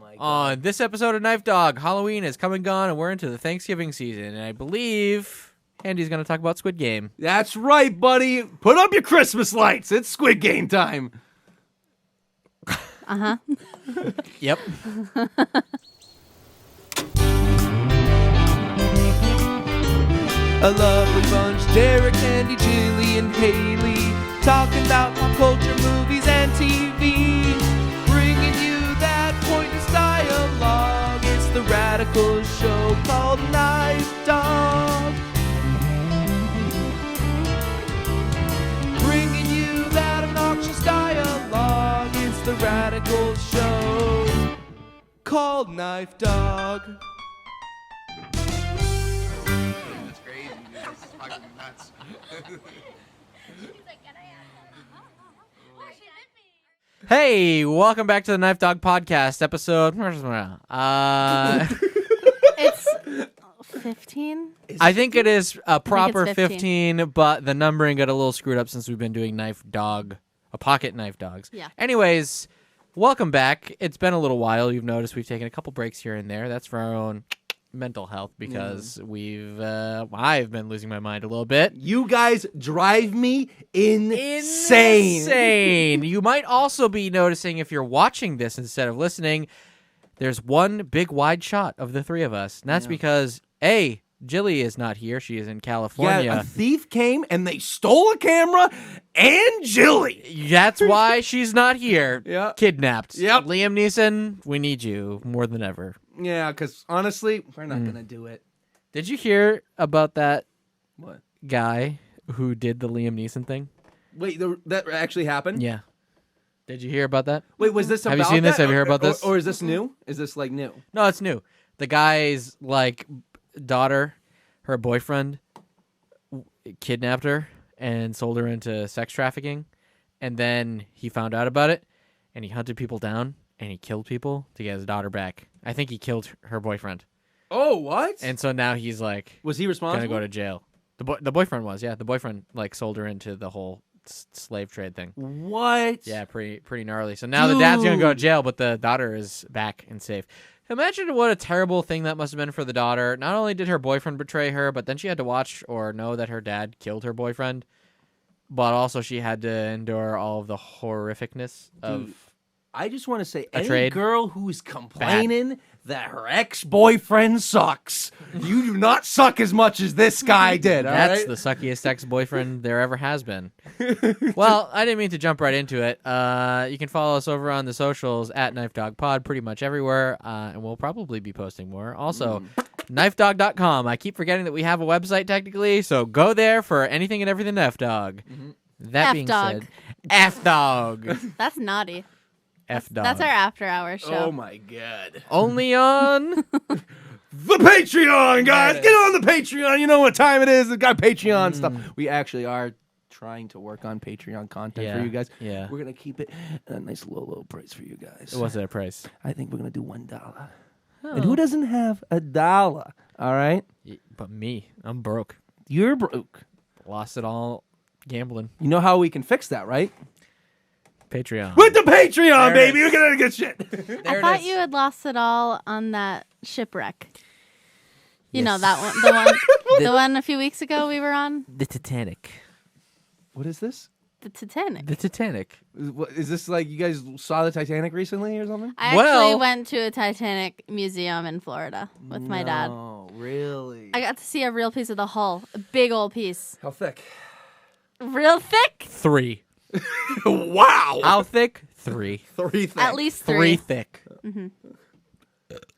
my God. On this episode of Knife Dog, Halloween is come and gone, and we're into the Thanksgiving season. And I believe Andy's going to talk about Squid Game. That's right, buddy. Put up your Christmas lights. It's Squid Game time. Uh-huh. Yep. A lovely bunch, Derek, Andy, Jillian, Halie, talking about pop culture, movies, and TV. Bringing you that pointless dialogue. It's the radical show called Knife Dog. Bringing you that obnoxious dialogue. It's the radical show called Knife Dog. Hey, welcome back to the Knife Dog podcast episode. It's 15? I think it is a proper it's 15, but the numbering got a little screwed up since we've been doing Knife Dog, pocket Knife Dogs. Yeah. Anyways, welcome back. It's been a little while. You've noticed we've taken a couple breaks here and there. That's for our own mental health because I've been losing my mind a little bit. You guys drive me insane. Insane. You might also be noticing if you're watching this instead of listening, there's one big wide shot of the three of us. And that's because, A, Jilly is not here. She is in California. Yeah, a thief came and they stole a camera and Jilly. That's why she's not here. Yeah. Kidnapped. Yep. Liam Neeson, we need you more than ever. Yeah, because honestly, we're not going to do it. Did you hear about that What? guy who did the Liam Neeson thing? Wait, that actually happened? Yeah. Did you hear about that? Wait, was this Have about you seen this? that? Have you heard about this? Or is this new? Is this like new? No, it's new. The guy's daughter, her boyfriend, kidnapped her and sold her into sex trafficking, and then he found out about it, and he hunted people down, and he killed people to get his daughter back. I think he killed her boyfriend, Oh, what? and so now he's Was he responsible? gonna go to jail. The boyfriend was, yeah. The boyfriend sold her into the whole slave trade thing. What? Yeah, pretty gnarly. So now the dad's gonna go to jail, but the daughter is back and safe. Imagine what a terrible thing that must have been for the daughter. Not only did her boyfriend betray her, but then she had to watch or know that her dad killed her boyfriend, but also she had to endure all of the horrificness of. I just want to say, any trade? girl who's complaining that her ex-boyfriend sucks, you do not suck as much as this guy did, all That's right? the suckiest ex-boyfriend there ever has been. Well, I didn't mean to jump right into it. You can follow us over on the socials at KnifeDogPod pretty much everywhere, and we'll probably be posting more. Also, KnifeDog.com. I keep forgetting that we have a website technically, so go there for anything and everything F-Dog. That being F-Dog. said, F-Dog. That's naughty. F-Dog. That's our after-hours show. Oh, my God. Only on... The Patreon, guys! Get on the Patreon! You know what time it is. We've got Patreon stuff. We actually are trying to work on Patreon content for you guys. Yeah. We're going to keep it at a nice low price for you guys. What's that price? I think we're going to do $1. And who doesn't have $1? All right? But me. I'm broke. You're broke. Lost it all gambling. You know how we can fix that, right? Patreon. With the Patreon, There it baby! is. We're going to get shit. I thought you had lost it all on that shipwreck. You know Yes. that one, the one a few weeks ago we were on, The Titanic. What is this? the Titanic. The Titanic. Is this like you guys saw the Titanic recently or something? I actually went to a Titanic museum in Florida with my dad. Oh, really? I got to see a real piece of the hull, a big old piece, How thick? real thick, 3. Wow! How thick? 3. 3 thick. at least 3 3. thick.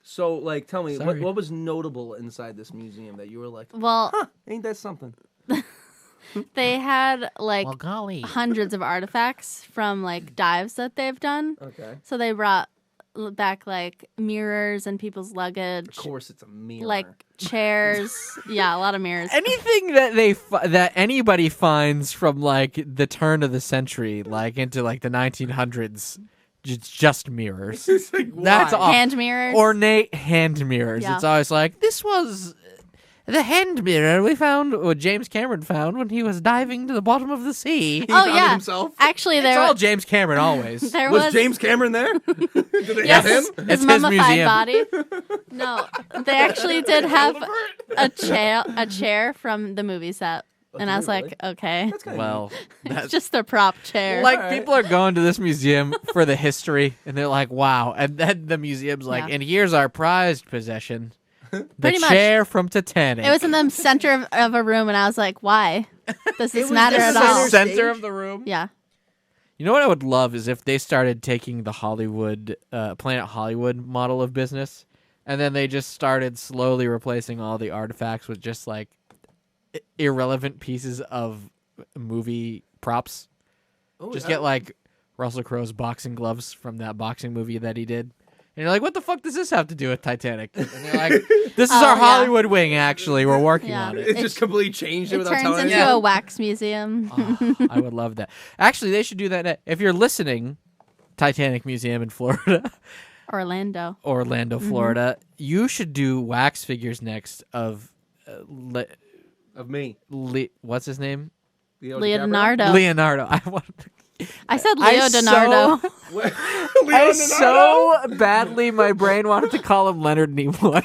So, like, tell me, Sorry. what was notable inside this museum that you were like, Well, huh, ain't that something? they had like Well, golly. hundreds of artifacts from like dives that they've done. Okay. So they brought back like mirrors and people's luggage, Of course, it's a mirror. like chairs. Yeah, a lot of mirrors. Anything that that anybody finds from like the turn of the century, like into like the 1900s, it's just mirrors. It's like, That's why? all. Hand mirrors. Ornate hand mirrors. Yeah. It's always like this was The hand mirror we found, or James Cameron found when he was diving to the bottom of the sea. He Oh found it yeah. himself. Actually, It's there all James Cameron always. there Was James Cameron there? Did they yes, have him? It's his his mummified museum. body. No, they actually did have a chair from the movie set, and I was really? like, okay, That's kind of Well, it's that's just a prop chair. like Alright. people are going to this museum for the history, and they're like, "Wow!" And then the museum's like, Yeah. "And here's our prized possession, the Pretty much. chair from Titanic." it was in the center of a room, and I was like, why does this was matter the at center all? stage? center of the room. Yeah. You know what I would love is if they started taking the Hollywood, Planet Hollywood model of business, and then they just started slowly replacing all the artifacts with just like irrelevant pieces of movie props. Oh, Just yeah. get like Russell Crowe's boxing gloves from that boxing movie that he did. And you're like, what the fuck does this have to do with Titanic? And they're like, this is Oh, our yeah. Hollywood wing, actually. We're working Yeah. on it. It just completely changed it It without turns telling into anyone. a wax museum. Oh, I would love that. Actually, they should do that. If you're listening, Titanic Museum in Florida, Orlando. Orlando, Florida, you should do wax figures next of Of me. what's his name? Leo Leonardo. Leonardo. I want. I said I Leo so- DiNardo. DiCaprio. I so badly my brain wanted to call him Leonard Nimoy.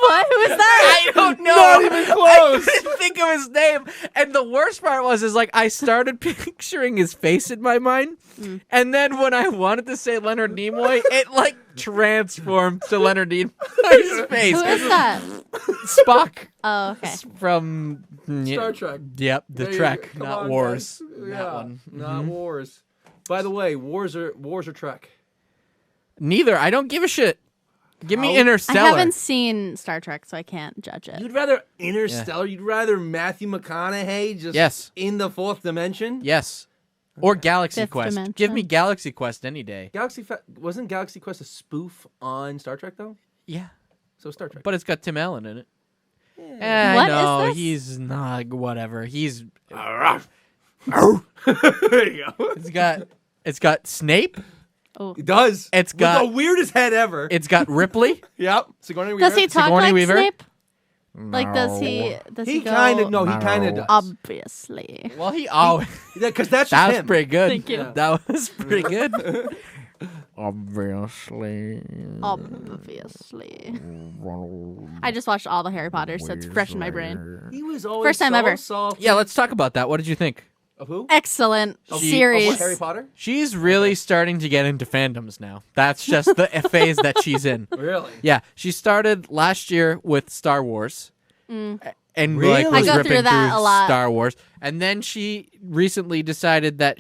What? Who is that? I don't know. Not even close. I couldn't think of his name. And the worst part was like I started picturing his face in my mind, and then when I wanted to say Leonard Nimoy, it like transformed to Leonard Nimoy's face. Who is that? Spock Oh, okay. from Star Trek. Yep, the There you Trek, go. Come not on, Wars. guys. That one. Not Wars. By the way, Wars are Trek. Neither. I don't give a shit. Give me How? Interstellar. I haven't seen Star Trek, so I can't judge it. You'd rather Interstellar? You'd rather Matthew McConaughey just Yes. in the fourth dimension? Yes. Or Galaxy Fifth Quest. dimension. Give me Galaxy Quest any day. Wasn't Galaxy Quest a spoof on Star Trek though? Yeah. So Star Trek. But it's got Tim Allen in it. What I is know. this? He's not whatever. He's there you go. it's got Snape. Oh. It does. It's With got- the weirdest head ever. It's got Ripley. Yep. Sigourney Does he Weaver. talk Sigourney like Weaver? Snape? Like, does he He go? kind of he kind of does. Obviously. Well, he always. Because that's That just was him. pretty good. Thank you. Yeah. That was pretty good. Obviously. Obviously. I just watched all the Harry Potters, so it's fresh in my brain. He was always First time so ever. soft. Yeah, let's talk about that. What did you think? Of who? Excellent Of series. what, Harry Potter? She's really starting to get into fandoms now. That's just the phase that she's in. Really? Yeah, she started last year with Star Wars, and Really? like I was go ripping through that a lot. Star Wars, and then she recently decided that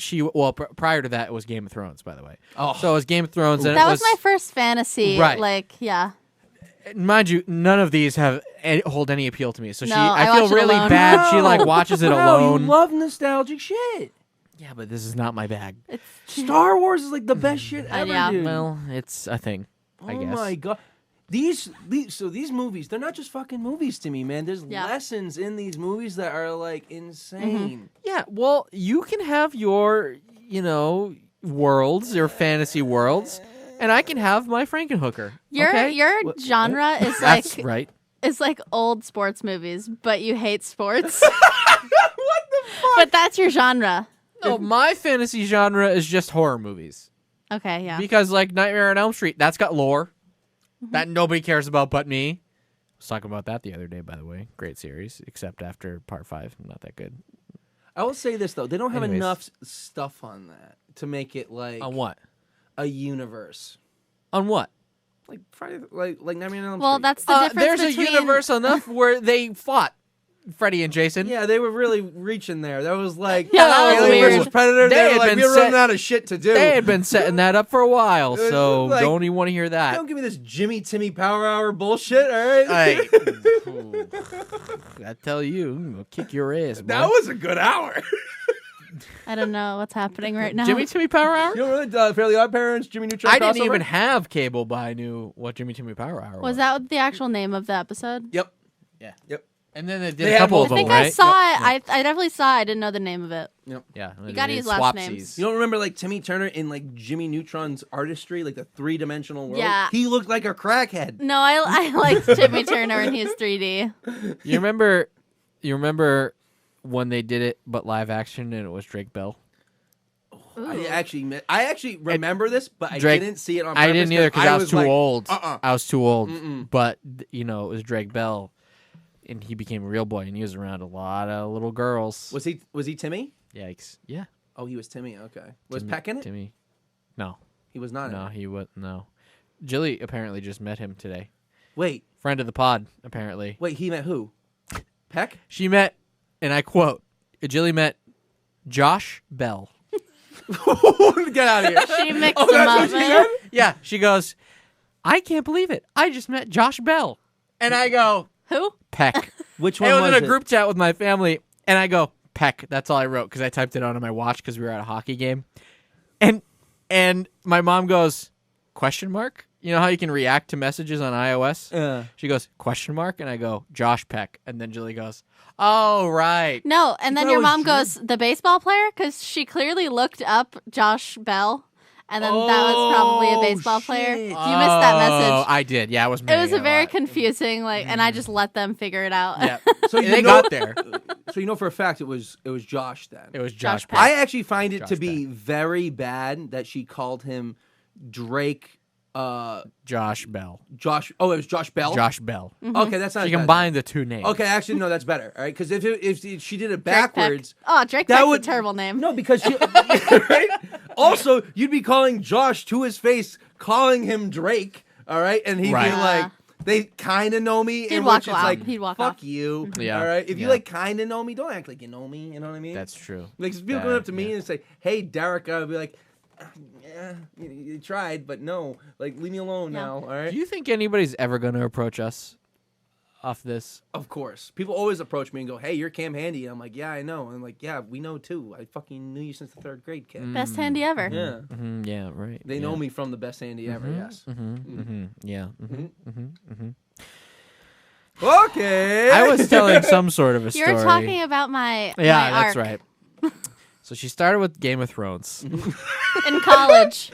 prior to that it was Game of Thrones, by the way. Oh. So it was Game of Thrones, and That it was my first fantasy. Right. Like, yeah. mind you, none of these hold any appeal to me. So No, I I feel watch it really alone. bad. She like watches it Wow, alone. You love nostalgic shit. Yeah, but this is not my bag. Star Wars is like the best shit ever, yeah. dude. Well, it's a thing, I Oh guess. my god. These movies, they're not just fucking movies to me, man. There's Yeah. lessons in these movies that are like insane. Yeah, well, you can have your, worlds, your fantasy worlds, and I can have my Frankenhooker. Okay? Your genre is like That's right. is like old sports movies, but you hate sports. What the fuck? But that's your genre. No, my fantasy genre is just horror movies. Okay, yeah. Because, like, Nightmare on Elm Street, that's got lore that nobody cares about but me. I was talking about that the other day, by the way. Great series, except after part 5. Not that good. I will say this though, they don't have Anyways. enough stuff on that to make it like On what? a universe. On what? Like Friday, like Nightmare on Elm Well, Street. that's the difference There's between a universe enough where they fought Freddy and Jason. Yeah, they were really reaching there. That was like Yeah, that was Alien weird. versus Predator. They They had were like, been we were set- running out of shit to do. They had been setting that up for a while, was so like- don't even want to hear that. Don't give me this Jimmy Timmy Power Hour bullshit, all right? Hey, I tell you, I'll kick your ass, boy. That was a good hour. I don't know what's happening right now. Jimmy Timmy Power Hour? You know what? Fairly Odd Parents, Jimmy Neutron. I didn't crossover? even have cable, but I knew what Jimmy Timmy Power Hour was. Was that the actual name of the episode? Yep. Yeah. Yep. And then they did They a had couple of I them, think right? I saw it. I definitely saw it. I didn't know the name of it. Yeah. You gotta use last Swapsies. names. You don't remember like Timmy Turner in like Jimmy Neutron's artistry, like the 3-dimensional world? Yeah. He looked like a crackhead. No, I liked Timmy Turner when he was 3D. You remember when they did it but live action and it was Drake Bell? I actually remember this, but I Drake- didn't see it on purpose. I didn't either because I was too like, old. uh-uh. I was too old. Mm-mm. But it was Drake Bell, and he became a real boy, and he was around a lot of little girls. Was he Timmy? Yikes! Yeah. Oh, he was Timmy. Okay. Was Timmy- Peck in it? Timmy. No, He was not. no, In it. he was no. Jilly apparently just met him today. Wait, Friend of the pod, apparently. he met who? Peck? She met, and I quote, Jilly met Josh Bell. Get out of here. She mixed Oh, them that's up. what she man. said? Yeah, she goes, I can't believe it. I just met Josh Bell. And I go, Who? Peck. Which It one was was in a group chat with my family, and I go, Peck. That's all I wrote because I typed it on my watch because we were at a hockey game. And my mom goes, question mark? You know how you can react to messages on iOS? She goes, question mark? And I go, Josh Peck. And then Julie goes, oh, right. No, and then thought your it was mom Drew? goes, the baseball player? Because she clearly looked up Josh Bell, and then that was probably a baseball player. shit. You missed that Oh, message. I did. Yeah, I was It missing was a very lot. confusing, and I just let them figure it out. Yeah. So They you got there. So you know for a fact it was Josh then. It was Josh Josh Peck. Peck. I actually find it Josh to be very bad that she called him Drake. Josh Bell. Josh. Oh, it was Josh Bell. Josh Bell. Okay, that's not. She as bad. combined the two names. Okay, actually, no, that's better. All right, because if she did it Drake Peck. backwards, Oh, Drake that Peck's would a terrible name. No, because she. Right? Also, you'd be calling Josh to his face, calling him Drake. All right, and he'd Right. be like, "They kind of know me," He'd and walk which is out. like, He'd walk "Fuck off. you." Yeah. All right, if you Yeah. like kind of know me, don't act like you know me. You know what I mean? That's true. Like if people come up to me and say, "Hey, Derek," I'll be like, "Yeah, you tried, but no. Like, leave me alone Yeah. now." All right. Do you think anybody's ever going to approach us off this? Of course. People always approach me and go, "Hey, you're Cam Handy." And I'm like, "Yeah, I know." And I'm like, "Yeah, we know too. I fucking knew you since the 3rd grade, kid." Best handy ever. Yeah. Mm-hmm, yeah, right. They know me from the best handy ever, yes. Yeah. Okay. I was telling some sort of a story. You're talking about my Yeah, my that's arc right. So she started with Game of Thrones. in college.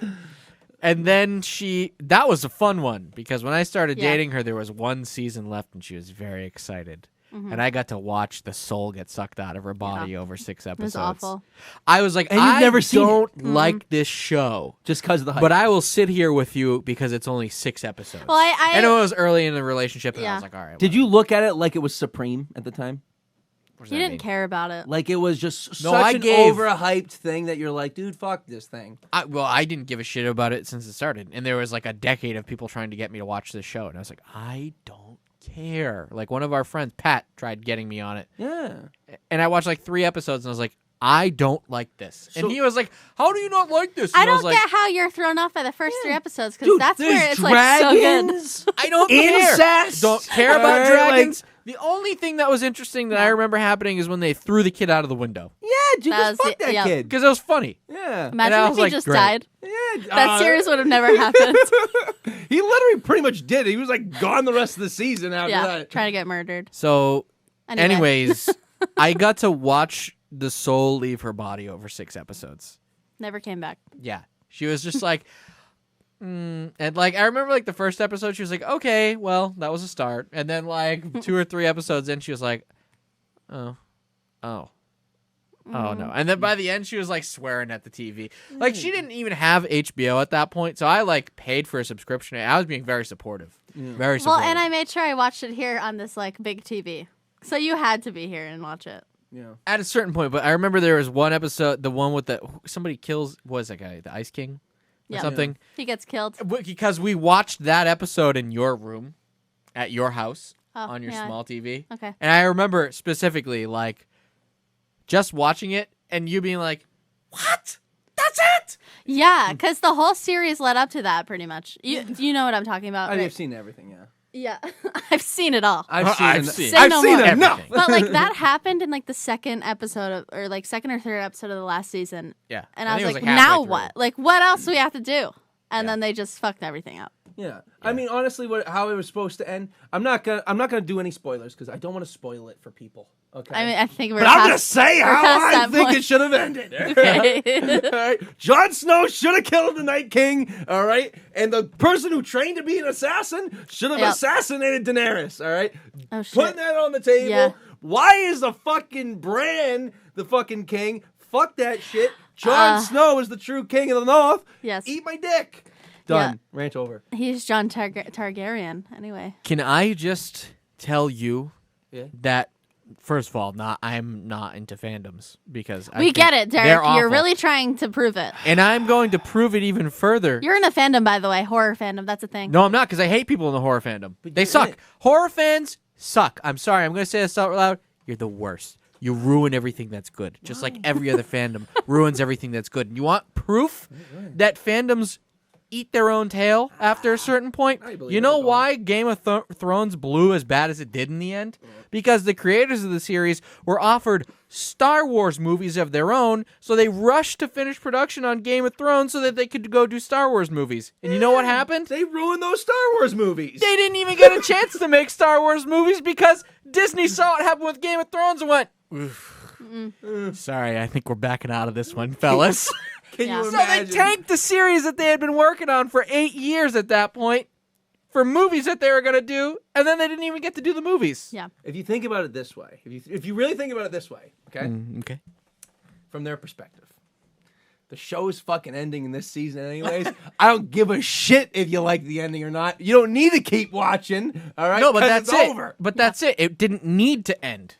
And then that was a fun one because when I started Yeah. dating her, there was one season left and she was very excited. And I got to watch the soul get sucked out of her body over 6 It episodes. was awful. I was like, And you've I never seen it. don't like this show, Just because of the hype. but I will sit here with you because it's only 6 episodes. Well, I know it was early in the relationship, and I Yeah. was like, all right. Did you look at it like it was Supreme at the time? you didn't care about it. Like it was just No, such I an gave- overhyped thing that you're like, dude, fuck this thing. I didn't give a shit about it since it started, and there was like a decade of people trying to get me to watch this show, and I was like, I don't care. Like one of our friends, Pat, tried getting me on it, Yeah. and I watched like 3 episodes, and I was like, I don't like this. And So- he was like, how do you not like this? I And don't was like, get how you're thrown off by the first 3 episodes because Dude, that's there's where it's like so good. dragons. I don't care. Incest. Don't care about Alright, dragons. The only thing that was interesting that I remember happening is when they threw the kid out of the window Yeah, dude, That just was fuck it, that yeah. kid. because it was funny. Yeah. And Imagine I if was he like, just great. died. Yeah. That series would have never happened. He literally pretty much did. He was like gone the rest of the season after Yeah, that. trying to get murdered. So, Anyway. anyways, I got to watch the soul leave her body over 6 episodes. Never came back. Yeah. She was just like, and like, I remember like the first episode, she was like, okay, well, that was a start. And then like 2 or 3 episodes in, she was like, oh no. And then by the end, she was like swearing at the TV. Like she didn't even have HBO at that point. So I like paid for a subscription. I was being very supportive. Very Well, supportive. and I made sure I watched it here on this like big TV. So you had to be here and watch it. Yeah. At a certain point, but I remember there was one episode, the one with somebody kills, what was that guy, the Ice King or Yeah. something? He gets killed. Because we watched that episode in your room, at your house, Oh, on your yeah. small TV. Okay. And I remember specifically, like, just watching it and you being like, what? That's it? Yeah, because the whole series led up to that pretty much. You know what I'm talking about, I've right? seen everything, yeah. Yeah. I've seen it all. I've seen Say no more. enough. Everything. But like that happened in like the second episode of, or like second or third episode of the last season. Yeah. And I was think like, it now halfway what? Like what else do we have to do? And Yeah. then they just fucked everything up. Yeah. I mean, honestly, how it was supposed to end. I'm not gonna do any spoilers because I don't want to spoil it for people. Okay. I mean, I think we're. But I'm gonna say how I that think point. it should have ended. Okay. All right. Jon Snow should have killed the Night King. All right. And the person who trained to be an assassin should have assassinated Daenerys. All right. Oh shit. Putting that on the table. Yeah. Why is the fucking Bran the fucking king? Fuck that shit. Jon Snow is the true king of the North. Yes. Eat my dick. Done. Rant over. He's Jon Targaryen. Anyway. Can I just tell you Yeah. that, first of all, I'm not into fandoms because We get it, Derek. they're You're awful. really trying to prove it. And I'm going to prove it even further. You're in a fandom, by the way. Horror fandom. That's a thing. No, I'm not, because I hate people in the horror fandom. But They you're suck. in it. Horror fans suck. I'm sorry. I'm going to say this out loud. You're the worst. You ruin everything that's good. Just like every other fandom ruins everything that's good. And you want proof that fandoms eat their own tail after a certain point? I believe You know it, why Game of Thrones blew as bad as it did in the end? Because the creators of the series were offered Star Wars movies of their own, so they rushed to finish production on Game of Thrones so that they could go do Star Wars movies. And you know what happened? They ruined those Star Wars movies. They didn't even get a chance to make Star Wars movies because Disney saw what happened with Game of Thrones and went, sorry, I think we're backing out of this one, fellas. Can Yeah. you So So they imagine? tanked the series that they had been working on for 8 years at that point for movies that they were going to do, and then they didn't even get to do the movies. Yeah. If you think about it this way, if you really think about it this way, okay, Okay. from their perspective, the show is fucking ending in this season anyways. I don't give a shit if you like the ending or not. You don't need to keep watching, all right? No, but 'Cause that's it's it. over. But that's it. It didn't need to end.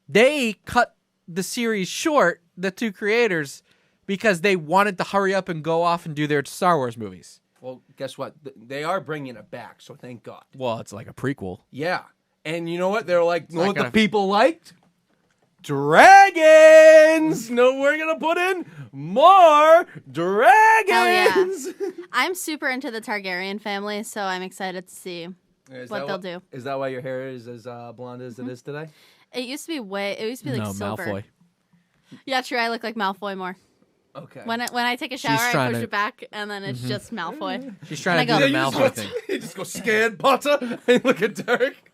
They cut the series short, the two creators, because they wanted to hurry up and go off and do their Star Wars movies. Well, guess what? They are bringing it back, so thank God. Well, it's like a prequel. Yeah. And you know what? They're like, know not what the gonna- people liked? Dragons! No, we're going to put in more dragons! I'm super into the Targaryen family, so I'm excited to see Is what that they'll do. Is that why your hair is as blonde as it is today? It used to be like No, silver. Malfoy. Yeah, true. I look like Malfoy more. Okay. When I take a shower, I trying push to- it back, and then it's just Malfoy. She's trying to And do I the go- you Malfoy just thing. you just go scan Potter and look at Derek.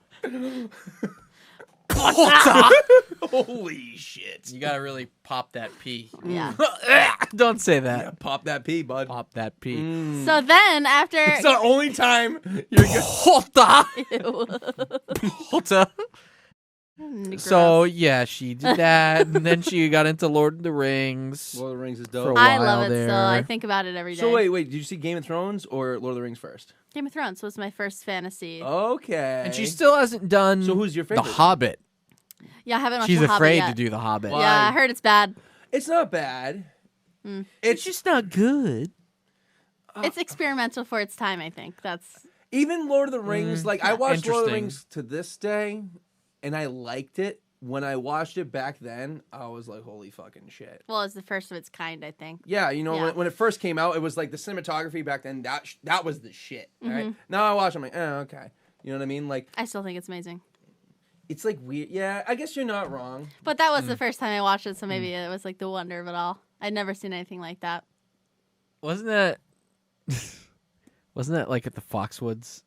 Holy shit. You gotta really pop that pee. Yeah. Don't say that. Yeah, pop that pee, bud. Pop that pee. So then after It's the only time you're good. Hota. Hota. Gross. So yeah, she did that, and then she got into Lord of the Rings. Lord of the Rings is For a dope. while. I love it there. still. I think about it every day. So wait, did you see Game of Thrones or Lord of the Rings first? Game of Thrones was my first fantasy. Okay. And she still hasn't done. So who's your The favorite? Hobbit. Yeah, I haven't watched She's The Hobbit afraid yet. to do The Hobbit. Why? Yeah, I heard it's bad. It's not bad. It's just not good. It's experimental for its time, I think. That's Even Lord of the Rings, like I watched Lord of the Interesting. Rings to this day, and I liked it. When I watched it back then, I was like, holy fucking shit. well, it's the first of its kind, I think. Yeah, you know, Yeah. When it first came out, it was like the cinematography back then, that was the shit, right? Now I watch it, I'm like, oh, okay. You know what I mean? Like, I still think it's amazing. it's like weird. Yeah, I guess you're not wrong. But that was the first time I watched it, so maybe it was like the wonder of it all. I'd never seen anything like that. Wasn't that? Wasn't that like at the Foxwoods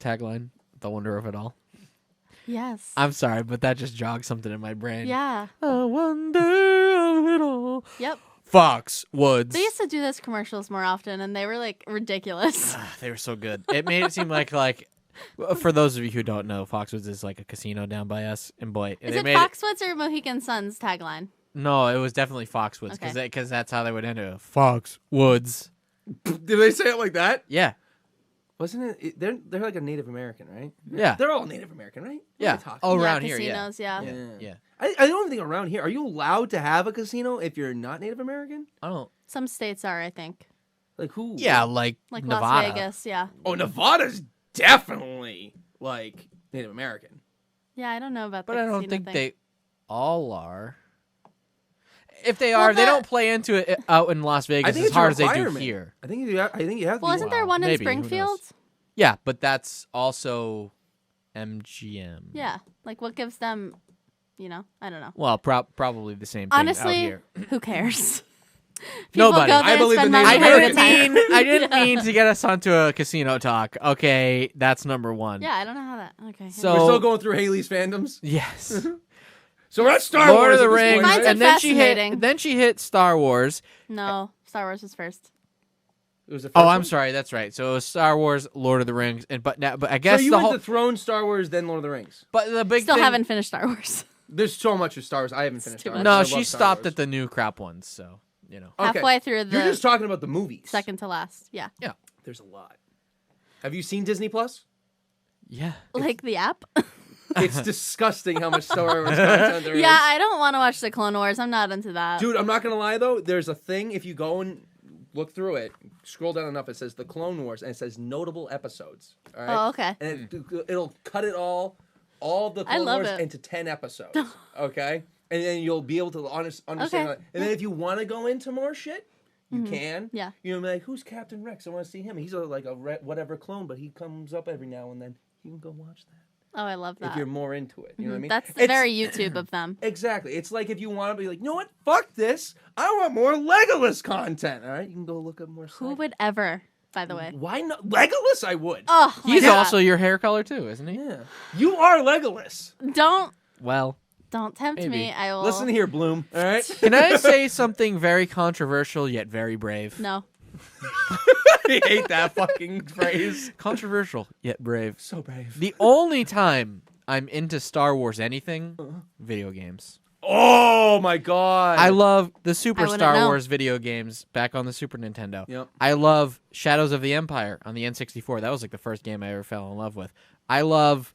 tagline? The wonder of it all. Yes. I'm sorry, but that just jogged something in my brain. Yeah. The wonder of it all. Yep. Foxwoods. They used to do those commercials more often, and they were like ridiculous. They were so good. It made it seem like for those of you who don't know, Foxwoods is like a casino down by us, and boy, Is they it made Foxwoods or Mohegan Sun's tagline? No, it was definitely Foxwoods Okay. because that's how they would enter it. Foxwoods. Did they say it like that? Yeah, Wasn't it? They're like a Native American, right? Yeah. They're all Native American, right? What are yeah. they talking Oh, about? around here, yeah. casinos, yeah. Yeah. I don't think around here. Are you allowed to have a casino if you're not Native American? I don't. Some states are, I think. Like who? Yeah, like Like Nevada. Las Vegas, yeah. Oh, Nevada's definitely like Native American. Yeah, I don't know about But the I don't casino think thing. they all are. If they Well, are, they the- don't play into it out in Las Vegas as it's a hard as they do requirement. here. I think you have to. Well, be isn't there allowed. one in Maybe, who knows? Springfield? Yeah, but that's also MGM. Yeah. Like, what gives them, I don't know. Well, probably the same thing out Honestly, here. who cares? People Nobody. go there I and believe spend the money name I of having a didn't time. I didn't mean to get us onto a casino talk. Okay, that's number one. Yeah, I don't know how that. Okay. So- We're still going through Haley's fandoms. Yes. So we're at Star Lord Wars of the at this Rings, point, Mine's right? a and then she fascinating. hit Star Wars. No, Star Wars was first. It was the Oh, first I'm one? sorry, that's right. So it was Star Wars, Lord of the Rings, and but I So guess you the went whole to Throne, Star Wars, then Lord of the Rings. but the big Still thing, haven't finished Star Wars. There's so much of Star Wars. I haven't finished too Star Wars. much. I No, love she Star stopped Wars. at the new crap ones, so you know. Okay. Halfway through You're the just talking about the movies. second to last. Yeah. There's a lot. Have you seen Disney Plus? Yeah. Like the app? It's disgusting how much Star Wars content there is. Yeah, I don't want to watch the Clone Wars. I'm not into that. Dude, I'm not gonna lie though. There's a thing if you go and look through it, scroll down enough. It says the Clone Wars, and it says notable episodes. All right. Oh, okay. And it'll cut it all the I Clone love Wars it. into 10 episodes. Okay. And then you'll be able to understand. Okay. That. And then if you want to go into more shit, you can. Yeah. You know, be like, who's Captain Rex? I want to see him. He's like a whatever clone, but he comes up every now and then. You can go watch that Oh, I love that. if you're more into it. You know what I mean? That's It's- very YouTube of them. Exactly. It's like if you want to be like, you know what? Fuck this. I want more Legolas content. All right, you can go look up more. Who side- would ever, by the way? Why not Legolas? I would. Oh, my He's God. also your hair color too, isn't he? Yeah. You are Legolas. Well, Don't tempt Maybe. me. I will. Listen here, Bloom. All right. can I say something very controversial yet very brave? No. I hate that fucking phrase. Controversial yet brave. So brave. The only time I'm into Star Wars anything, video games. Oh my god. I love the Super I wouldn't Star know. Wars video games back on the Super Nintendo. Yep. I love Shadows of the Empire on the N64. That was like the first game I ever fell in love with. I love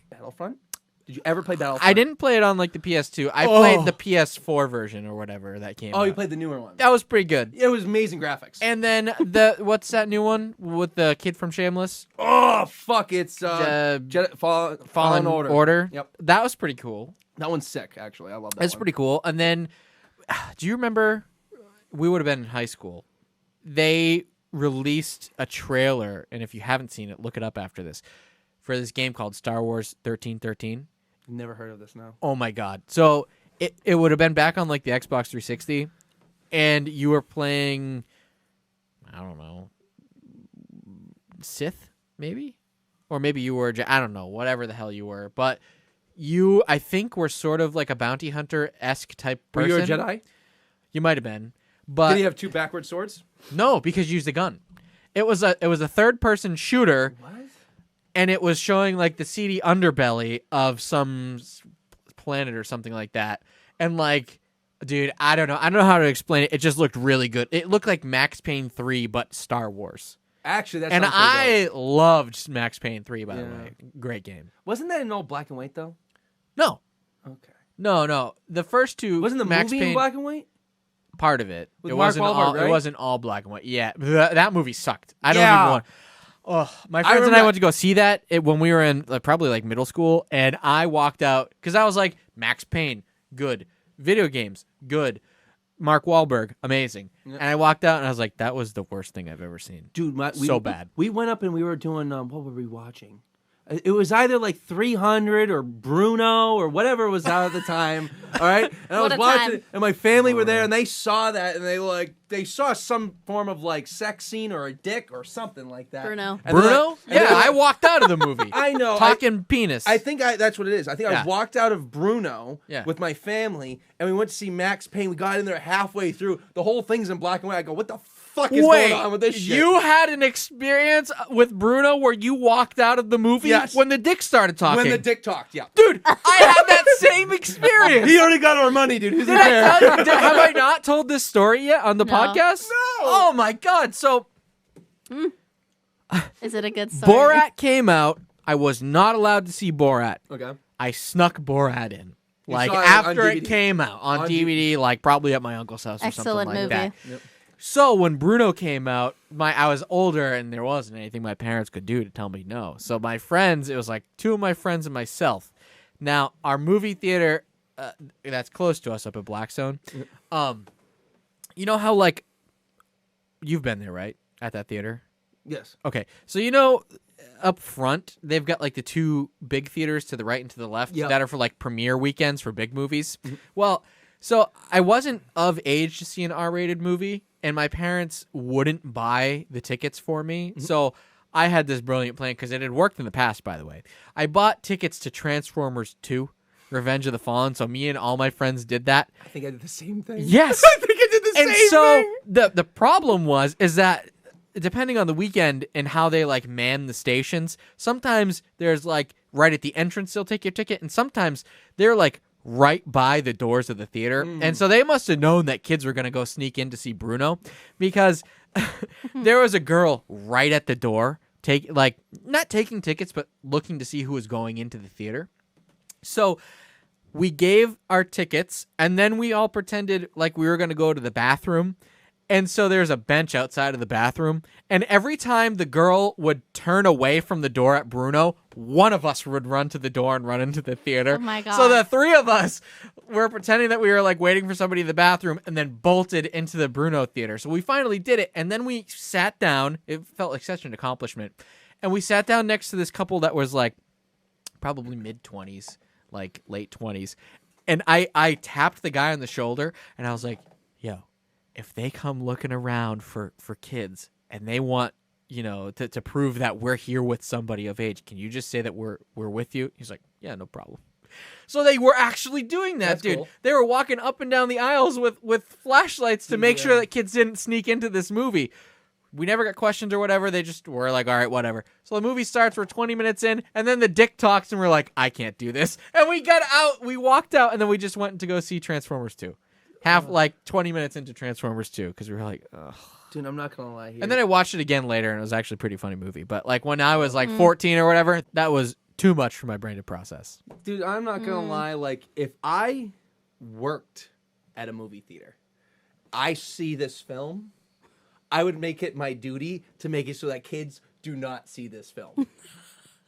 Battlefront. Did you ever play Battlefront? I didn't play it on like the PS2. I played the PS4 version or whatever that came Oh, out. you played the newer one. That was pretty good. It was amazing graphics. And then the what's that new one with the kid from Shameless? oh fuck, it's Fallen Order. Yep. That was pretty cool. That one's sick. Actually, I love that. That's one. pretty cool. And then, do you remember? We would have been in high school. They released a trailer, and if you haven't seen it, look it up after this, for this game called Star Wars 1313. Never heard of this now. Oh my god! So it would have been back on like the Xbox 360, and you were playing, I don't know, Sith maybe, or maybe you were I don't know, whatever the hell you were, but you I think were sort of like a bounty hunter-esque type Were person. you a Jedi? You might have been, but Did he have two backward swords? no, because you used a gun. It was a third-person shooter. What? And it was showing like the seedy underbelly of some planet or something like that. And like, dude, I don't know how to explain it. It just looked really good. It looked like Max Payne 3, but Star Wars. Actually, that's And I loved Max Payne 3, by the Yeah. way. Great game. wasn't that in all black and white though. No, Okay. no. The first two Wasn't the Max movie Payne in black and white? part of it. With It Mark wasn't Wahlberg, all. right? It wasn't all black and white. Yeah, that movie sucked. I don't Yeah. even want. Oh, my friends and I remember- went to go see that when we were in probably like middle school, and I walked out because I was like, Max Payne, good. Video games, good. Mark Wahlberg, amazing. Yeah. And I walked out and I was like, that was the worst thing I've ever seen. Dude, So bad. We went up and we were doing what were we watching? It was either like 300 or Bruno or whatever was out at the time. All right, and I What was a watching time. it, and my family were there, and they saw that, and they saw some form of like sex scene or a dick or something like that. Bruno. And then Bruno? and then Yeah, I walked out of the movie. I know. Talking penis. I think that's what it is. I think Yeah. I walked out of Bruno Yeah. with my family, and we went to see Max Payne. We got in there halfway through. The whole thing's in black and white. I go, what the fuck is Wait, going on with this shit? you had an experience with Bruno where you walked out of the movie Yes. when the dick started talking? when the dick talked, yeah. Dude, I had that same experience. He already got our money, dude. He's Did I tell you, have I not told this story yet on the No. podcast? No. Oh my god! So Is it a good story? Borat came out. I was not allowed to see Borat. Okay. I snuck Borat in, like saw it on after it DVD. came out on, On DVD, like probably at my uncle's house or Excellent something like movie. that. Yep. So when Bruno came out, I was older and there wasn't anything my parents could do to tell me no. So my friends, it was like two of my friends and myself. Now our movie theater that's close to us up at Blackstone. You know how like you've been there, right? At that theater? Yes. Okay. So you know up front, they've got like the two big theaters to the right and to the left Yep. that are for like premiere weekends for big movies. Well, So I wasn't of age to see an R-rated movie, and my parents wouldn't buy the tickets for me. So I had this brilliant plan because it had worked in the past, by the way. I bought tickets to Transformers 2, Revenge of the Fallen. So me and all my friends did that. I think I did the same thing. Yes. I think I did the And same so thing. the problem is that depending on the weekend and how they like man the stations, sometimes there's like right at the entrance they'll take your ticket, and sometimes they're like right by the doors of the theater. And so they must have known that kids were going to go sneak in to see Bruno, because there was a girl right at the door not taking tickets but looking to see who was going into the theater. So we gave our tickets, and then we all pretended like we were going to go to the bathroom. And so there's a bench outside of the bathroom, and every time the girl would turn away from the door at Bruno, one of us would run to the door and run into the theater. Oh my God. So the three of us were pretending that we were like waiting for somebody in the bathroom, and then bolted into the Bruno theater. So we finally did it, and then we sat down. It felt like such an accomplishment. And we sat down next to this couple that was like probably mid-20s, like late 20s. And I tapped the guy on the shoulder, and I was like, yo, if they come looking around for kids and they want, to prove that we're here with somebody of age, can you just say that we're with you? He's like, yeah, no problem. So they were actually doing that, That's dude. cool. They were walking up and down the aisles with flashlights to make sure that kids didn't sneak into this movie. We never got questions or whatever. They just were like, all right, whatever. So the movie starts, we're 20 minutes in, and then the dick talks, and we're like, I can't do this. And we got out, we walked out, and then we just went to go see Transformers 2. 20 minutes into Transformers 2, because we were like, ugh. Dude, I'm not going to lie here. And then I watched it again later, and it was actually a pretty funny movie. But like when I was like 14 or whatever, that was too much for my brain to process. Dude, I'm not going to lie. Like, if I worked at a movie theater, I see this film, I would make it my duty to make it so that kids do not see this film.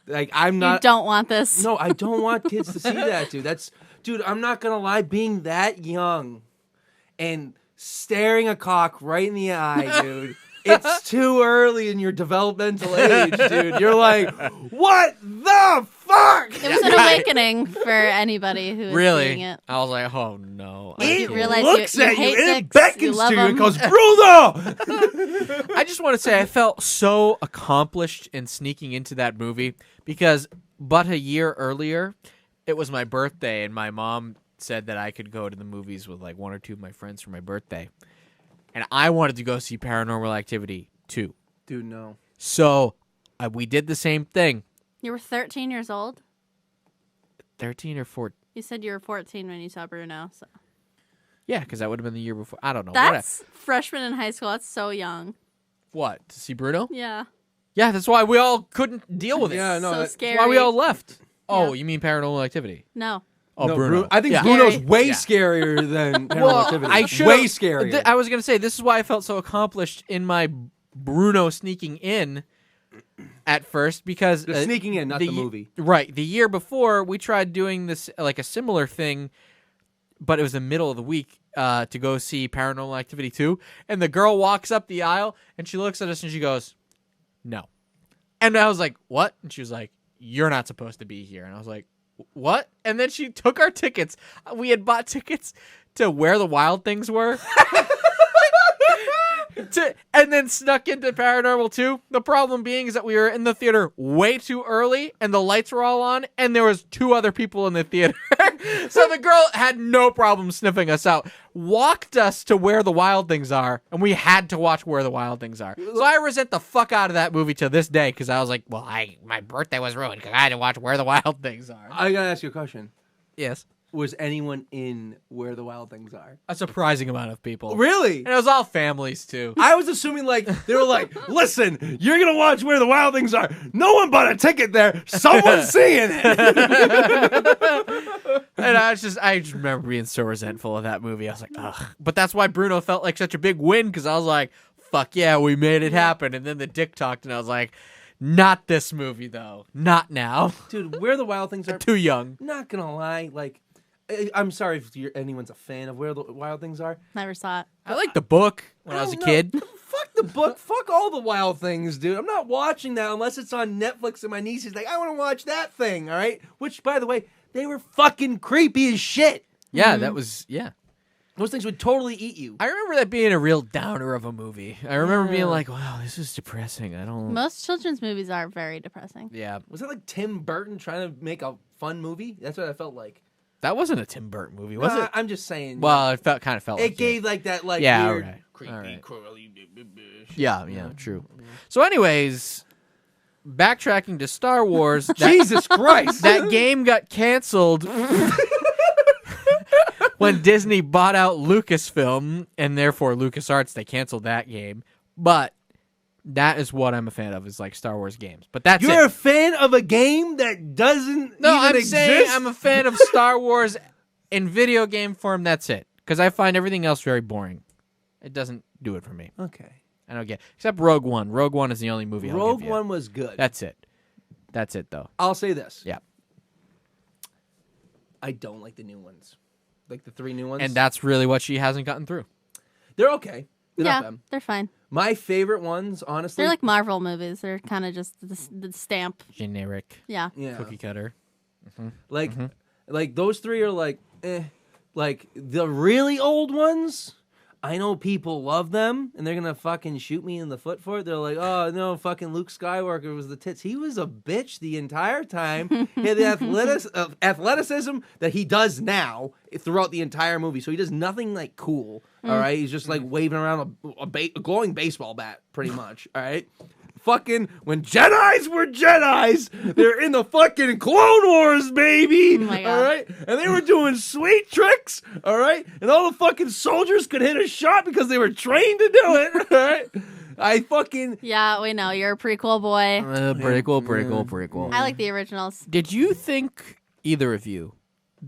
Like, I'm not. You don't want this. No, I don't want kids to see that, dude. Dude, I'm not going to lie, being that young and staring a cock right in the eye, dude. It's too early in your developmental age, dude. You're like, what the fuck? It was an awakening for anybody who was Really? seeing it. I was like, oh no. I It can't. realize looks you at you hate and it dicks, you beckons love to you and 'em. goes, Bruno! I just want to say I felt so accomplished in sneaking into that movie because but a year earlier, it was my birthday, and my mom said that I could go to the movies with like one or two of my friends for my birthday. And I wanted to go see Paranormal Activity 2. Dude, no. So we did the same thing. You were 13 years old? 13 or 14. You said you were 14 when you saw Bruno. So. Yeah, because that would have been the year before. I don't know. That's freshman in high school. That's so young. What? To see Bruno? Yeah. Yeah, that's why we all couldn't deal with it. Yeah, no. So that- scary. That's why we all left. Oh, Yeah. you mean Paranormal Activity? No. Oh, no, Bruno. I think Yeah. Bruno's Scary. way Yeah. scarier than Paranormal Well, Activity. I should way scarier. I was gonna say this is why I felt so accomplished in my Bruno sneaking in at first because The sneaking in, not the ye- movie. Right, the year before we tried doing this like a similar thing, but it was the middle of the week to go see Paranormal Activity 2, and the girl walks up the aisle and she looks at us and she goes, "No," and I was like, "What?" And she was like, "You're not supposed to be here," and I was like, what? And then she took our tickets. We had bought tickets to Where the Wild Things Were. And then snuck into Paranormal 2. The problem being is that we were in the theater way too early and the lights were all on and there was two other people in the theater. So the girl had no problem sniffing us out, walked us to Where the Wild Things Are, and we had to watch Where the Wild Things Are. So I resent the fuck out of that movie to this day because I was like, well, my birthday was ruined because I had to watch Where the Wild Things Are. I gotta ask you a question. Yes. Was anyone in Where the Wild Things Are? A surprising amount of people. Really? And it was all families, too. I was assuming like they were like, listen, you're gonna watch Where the Wild Things Are. No one bought a ticket there. Someone's seeing it. And I just remember being so resentful of that movie. I was like, ugh. But that's why Bruno felt like such a big win because I was like, fuck yeah, we made it happen. And then the dick talked, and I was like, not this movie though, not now. Dude, Where the Wild Things Are. Too young. Not gonna lie, like. I'm sorry if anyone's a fan of Where the Wild Things Are. Never saw it. I liked the book when I was a don't kid. know. Fuck the book. Fuck all the wild things, dude. I'm not watching that unless it's on Netflix and my niece is like, I want to watch that thing, all right? Which, by the way, they were fucking creepy as shit. Yeah, that was, yeah. Those things would totally eat you. I remember that being a real downer of a movie. I remember being like, wow, this is depressing. I don't... Most children's movies are very depressing. Yeah. Was that like Tim Burton trying to make a fun movie? That's what I felt like. That wasn't a Tim Burton movie, was it? I'm just saying. Well, it kind of felt like it gave like that weird, creepy, curly. Yeah, true. So anyways, backtracking to Star Wars. Jesus Christ. That game got canceled when Disney bought out Lucasfilm, and therefore LucasArts, they canceled that game. But that is what I'm a fan of, is like Star Wars games. But that's You're it. a fan of a game that doesn't even exist? Saying I'm a fan of Star Wars in video game form. That's it. Because I find everything else very boring. It doesn't do it for me. Okay. I don't get it. Except Rogue One. Rogue One is the only movie I'll Rogue give you. One was good. That's it. That's it, though. I'll say this. Yeah. I don't like the new ones. Like the 3 new ones. And that's really what she hasn't gotten through. They're okay. They're not Yeah, bad. they're fine. My favorite ones, honestly. They're like Marvel movies. They're kind of just the stamp. Generic. Yeah. yeah. Cookie cutter. Like those 3 are like, Like the really old ones, I know people love them, and they're gonna fucking shoot me in the foot for it. They're like, oh no, fucking Luke Skywalker was the tits. He was a bitch the entire time. He had the athleticism that he does now throughout the entire movie. So he does nothing like cool. All right, he's just like waving around a glowing baseball bat, pretty much. All right. Fucking when Jedis were Jedis, they're in the fucking Clone Wars, baby. Oh my God. All right, and they were doing sweet tricks. All right, and all the fucking soldiers could hit a shot because they were trained to do it. All right, I fucking Yeah, we know. You're a prequel boy. Prequel. I like the originals. Did you think, either of you,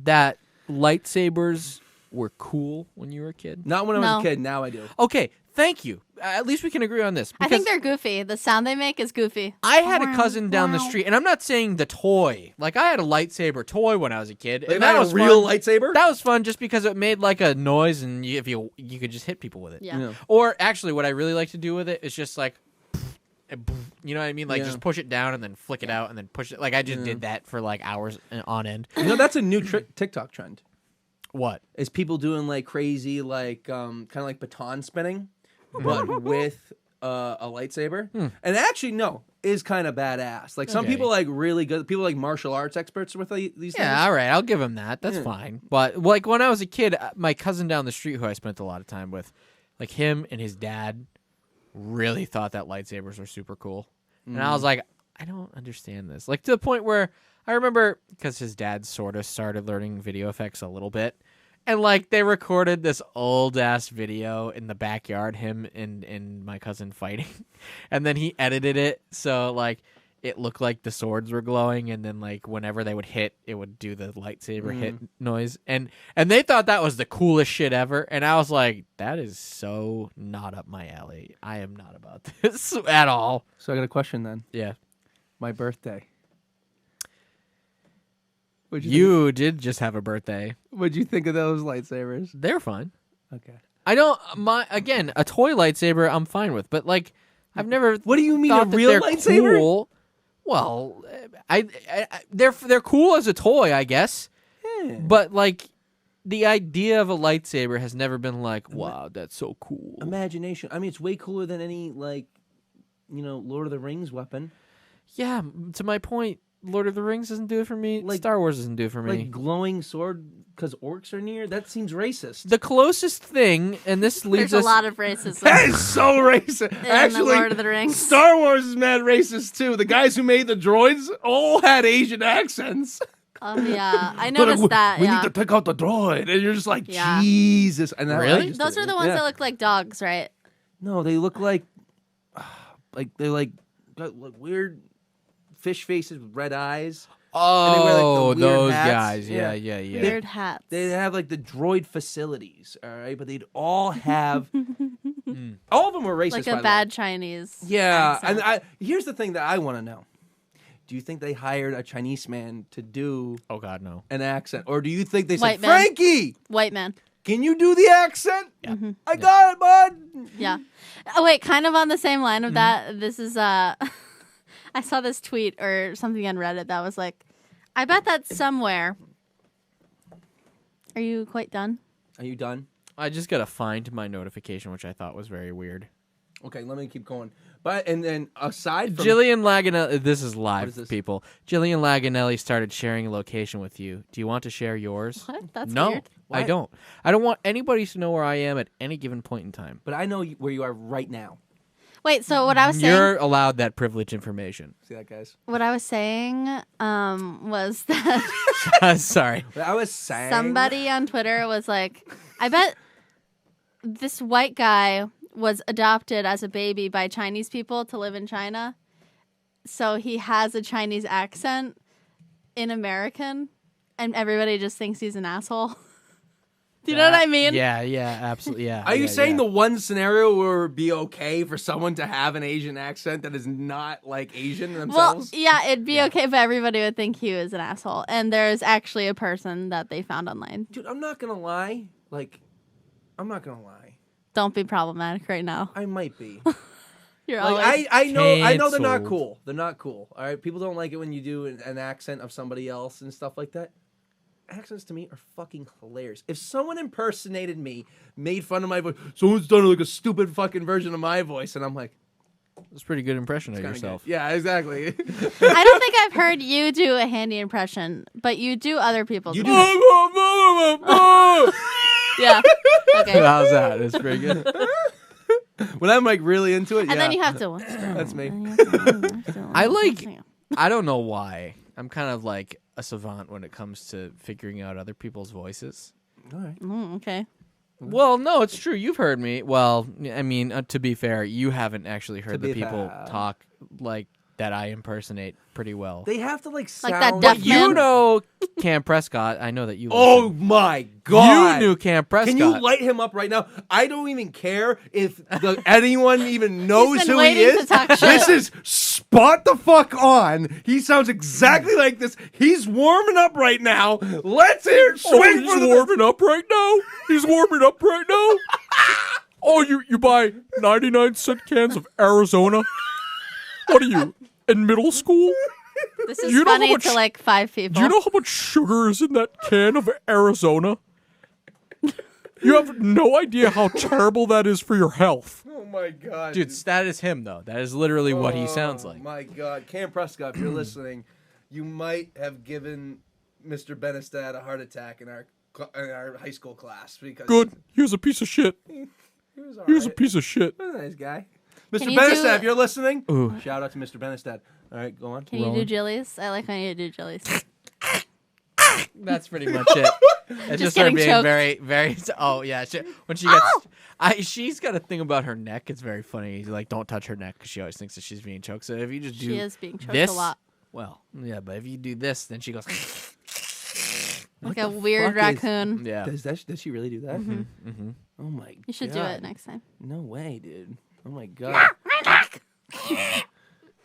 that lightsabers were cool when you were a kid? not when I was No. a kid. Now I do. Okay, thank you. At least we can agree on this. I think they're goofy. The sound they make is goofy. I had a cousin down the street, and I'm not saying the toy. Like, I had a lightsaber toy when I was a kid. Like, And that was a real fun. lightsaber. That was fun just because it made like a noise, and you could just hit people with it. Yeah. Yeah. Or actually, what I really like to do with it is just like, you know what I mean? Like, Yeah. just push it down and then flick it out and then push it. Like, I just did that for like hours on end. You know, that's a new TikTok trend. What? Is people doing like crazy, like kind of like baton spinning, but with a lightsaber. And actually, no, is kind of badass. Like some Okay. people like really good. People like martial arts experts with these things. Yeah, all right, I'll give him that. That's fine. But like when I was a kid, my cousin down the street, who I spent a lot of time with, like him and his dad, really thought that lightsabers were super cool. And I was like, I don't understand this. Like to the point where I remember, because his dad sort of started learning video effects a little bit, and like they recorded this old ass video in the backyard, him and my cousin fighting, and then he edited it so like it looked like the swords were glowing, and then like whenever they would hit, it would do the lightsaber hit noise, and they thought that was the coolest shit ever, and I was like, that is so not up my alley. I am not about this at all. So I got a question then. Yeah, My birthday. you did just have a birthday. What'd you think of those lightsabers? They're fun. Okay. I don't. A toy lightsaber I'm fine with, but like I've never. What do you mean, thought a that real they're lightsaber? Cool. Well, they're cool as a toy, I guess. Yeah. But like, the idea of a lightsaber has never been like, wow, that's so cool. Imagination. I mean, it's way cooler than any like, Lord of the Rings weapon. Yeah, to my point, Lord of the Rings doesn't do it for me. Like- Star Wars doesn't do it for me. Like glowing sword because orcs are near. That seems racist. The closest thing, and this leads There's us. a lot of racism That is so racist. in Actually, the Lord of the Rings. Star Wars is mad racist too. The guys who made the droids all had Asian accents. Yeah, I They're like, noticed that. We Yeah, need to take out the droid, and you're just like, Yeah. Jesus. And I Really? just those did are it. the ones Yeah. that look like dogs, right? No, they look like they're like got like weird fish faces with red eyes. And they wear, like, the Oh, weird those hats. guys. Yeah. Yeah. Weird hats. They have like the droid facilities, all right, but they'd all have all of them were racist. like by a the way. bad Chinese. Yeah, accent. and here's the thing that I want to know: do you think they hired a Chinese man to do Oh God, no. an accent, or do you think they said, White man. "Frankie, White man. can you do the accent? Yeah. I got it, bud." Yeah. Oh wait, kind of on the same line of that. This is I saw this tweet or something on Reddit that was like, I bet that somewhere. Are you quite done? Are you done? I just got to find my notification, which I thought was very weird. Okay, let me keep going. But and then aside from Jillian Laganelli, this is live, What is this? people. Jillian Laganelli started sharing a location with you. Do you want to share yours? What? That's No, weird. I Why? don't. I don't want anybody to know where I am at any given point in time. but I know where you are right now. Wait, so what I was saying, You're allowed that privileged information. See that, guys? was that Sorry. What I was saying. somebody on Twitter was like, I bet this white guy was adopted as a baby by Chinese people to live in China. So he has a Chinese accent in American, and everybody just thinks he's an asshole. Do you know what I mean? Yeah, absolutely, yeah. Are you yeah, saying yeah. the one scenario where it would be okay for someone to have an Asian accent that is not like Asian Well, themselves? yeah, it'd be okay, but everybody would think he was an asshole. And there's actually a person that they found online. Dude, I'm not gonna lie. I'm not gonna lie. Don't be problematic right now. I might be. You're always... I know they're not Canceled. cool. They're not cool. All right, people don't like it when you do an accent of somebody else and stuff like that. Accents to me are fucking hilarious. If someone impersonated me, made fun of my voice, someone's done like a stupid fucking version of my voice, and I'm like, That's a pretty good impression of kinda yourself. good. Yeah, exactly. I don't think I've heard you do a handy impression, but you do other people's. You do. Yeah. Okay. How's that? It's pretty good. When I'm like really into it, And yeah. then you have to. That's me. I like. I don't know why. I'm kind of like a savant when it comes to figuring out other people's voices. All right. Okay. Well, no, it's true. You've heard me. Well, I mean, to be fair, you haven't actually heard the be people fair. talk like that I impersonate pretty well. They have to like sound that deaf You man. know Cam Prescott. I know that you. Oh listen. my god! You knew Cam Prescott. Can you light him up right now? I don't even care if anyone even knows been who he waiting is. to talk shit. This is spot the fuck on. He sounds exactly like this. He's warming up right now. Let's hear it. Swing for the warming up right now. He's warming up right now. Oh, you buy 99-cent cans of Arizona? What are you in middle school? This is You know how funny much- to like 5 people. Do you know how much sugar is in that can of Arizona? You have no idea how terrible that is for your health. Oh my god, Dude, that is him, though. That is literally what he sounds like. Oh my god, Cam Prescott, if you're listening, you might have given Mr. Benestad a heart attack in our high school class because Good. He was a piece of shit. he was all He was a right. piece of shit. He was a nice guy. Mr. Can you Benestad, do- if you're listening, Ooh. shout out to Mr. Benestad. All right, go on. Can you do Jillies? I like when you do Jillies. That's pretty much it. It's just her getting being choked. very, very. Oh yeah, when she gets, she's got a thing about her neck. It's very funny. He's like, don't touch her neck because she always thinks that she's being choked. So if you just do She is being choked this, a lot. well, yeah, but if you do this, then she goes, Like a weird fuck is- raccoon. yeah. Does she really do that? Mm-hmm. Oh my You should do God. it next time. No way, dude. Oh my god.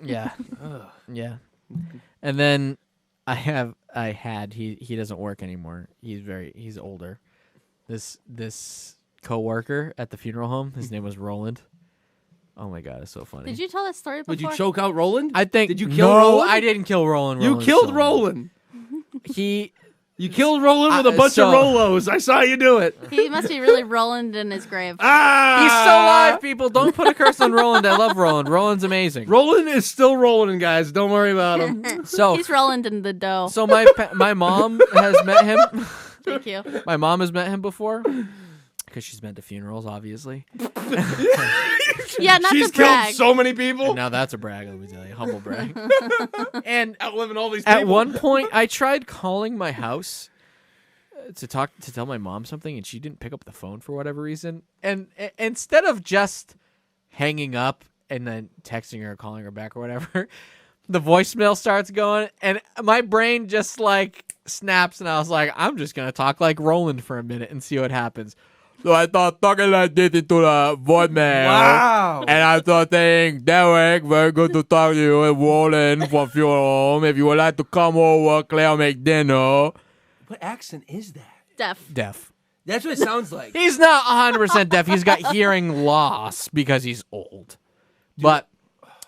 Yeah. Yeah. And then he doesn't work anymore. He's older. This coworker at the funeral home, his name was Roland. Oh my god, it's so funny. Did you tell this story before? Would you choke out Roland? I think Did you kill no, Roland? I didn't kill Roland. You Roland's killed still alive. Roland. He You killed Roland with a bunch so- of Rolos. I saw you do it. He must be really Roland in his grave. Ah! he's still alive, people. Don't put a curse on Roland. I love Roland. Roland's amazing. Roland is still rolling, guys. Don't worry about him. So He's Roland in the dough. so my mom has met him. Thank you. My mom has met him before because she's been to funerals, obviously. Yeah, not She's to brag. killed so many people. And now that's a brag, let me tell you, humble brag. And Outliving all these people. at one point, I tried calling my house to tell my mom something, and she didn't pick up the phone for whatever reason. And instead of just hanging up and then texting her or calling her back or whatever, the voicemail starts going, and my brain just like snaps, and I was like, I'm just gonna talk like Roland for a minute and see what happens. So I thought talking like this into the voicemail. Wow. And I thought saying, Derek, very good to talk to you. It's Roland from Funeral Home. If you would like to come over, Claire make dinner. What accent is that? Deaf. That's what it sounds like. He's not 100% deaf. He's got hearing loss because he's old. But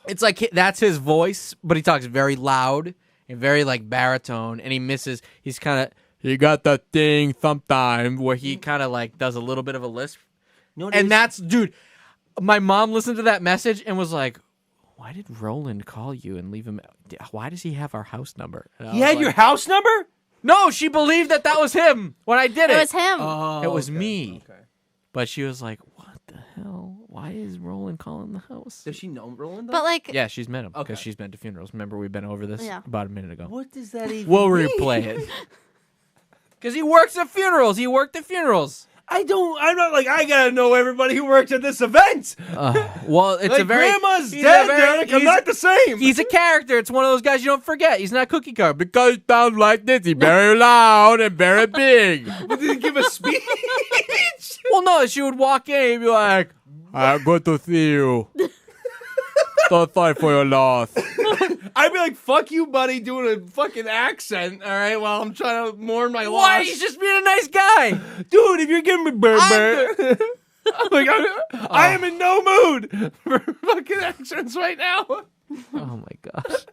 it's like that's his voice, but he talks very loud and very like baritone, and he misses. He's kind of he got the thing sometime, where he kind of like does a little bit of a lisp. No, it And is. that's, dude, my mom listened to that message and was like, why did Roland call you and leave him? Why does he have our house number? And I He was had like, your house number? No, she believed that was him when I did it. It was him. Oh, It was okay. me. Okay. But she was like, what the hell? Why is Roland calling the house? Does she know Roland? Though? But like, Yeah, she's met him because Okay. she's been to funerals. Remember, we've been over this Yeah. about a minute ago. What does that even We'll mean? replay it. Because he works at funerals. He worked at funerals. I'm not like, I gotta know everybody who works at this event. Well, it's Like, a very... Grandma's he's dead, a very- Derek. I'm he's- not the same. He's a character. It's one of those guys you don't forget. He's not cookie cutter. Because he sounds like this. He's very loud and very big. But did he give a speech? Well, no, she would walk in and he'd be like, good to see you. So sorry for your loss. I'd be like, fuck you, buddy, doing a fucking accent, all right, while I'm trying to mourn my Why? loss. He's just being a nice guy. Dude, if you're giving me burr, like, I am in no mood for fucking accents right now. Oh, my gosh.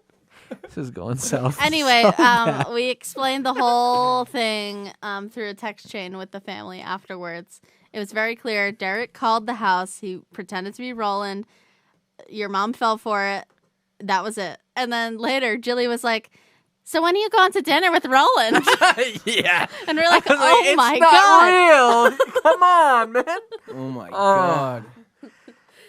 This is going south. anyway, so bad. we explained the whole thing through a text chain with the family afterwards. It was very clear. Derek called the house. He pretended to be Roland. Your mom fell for it. That was it. And then later, Jilly was like, so when are you going to dinner with Roland? Yeah. And we're like, I was oh it's my not God. real. Come on, man. Oh my god.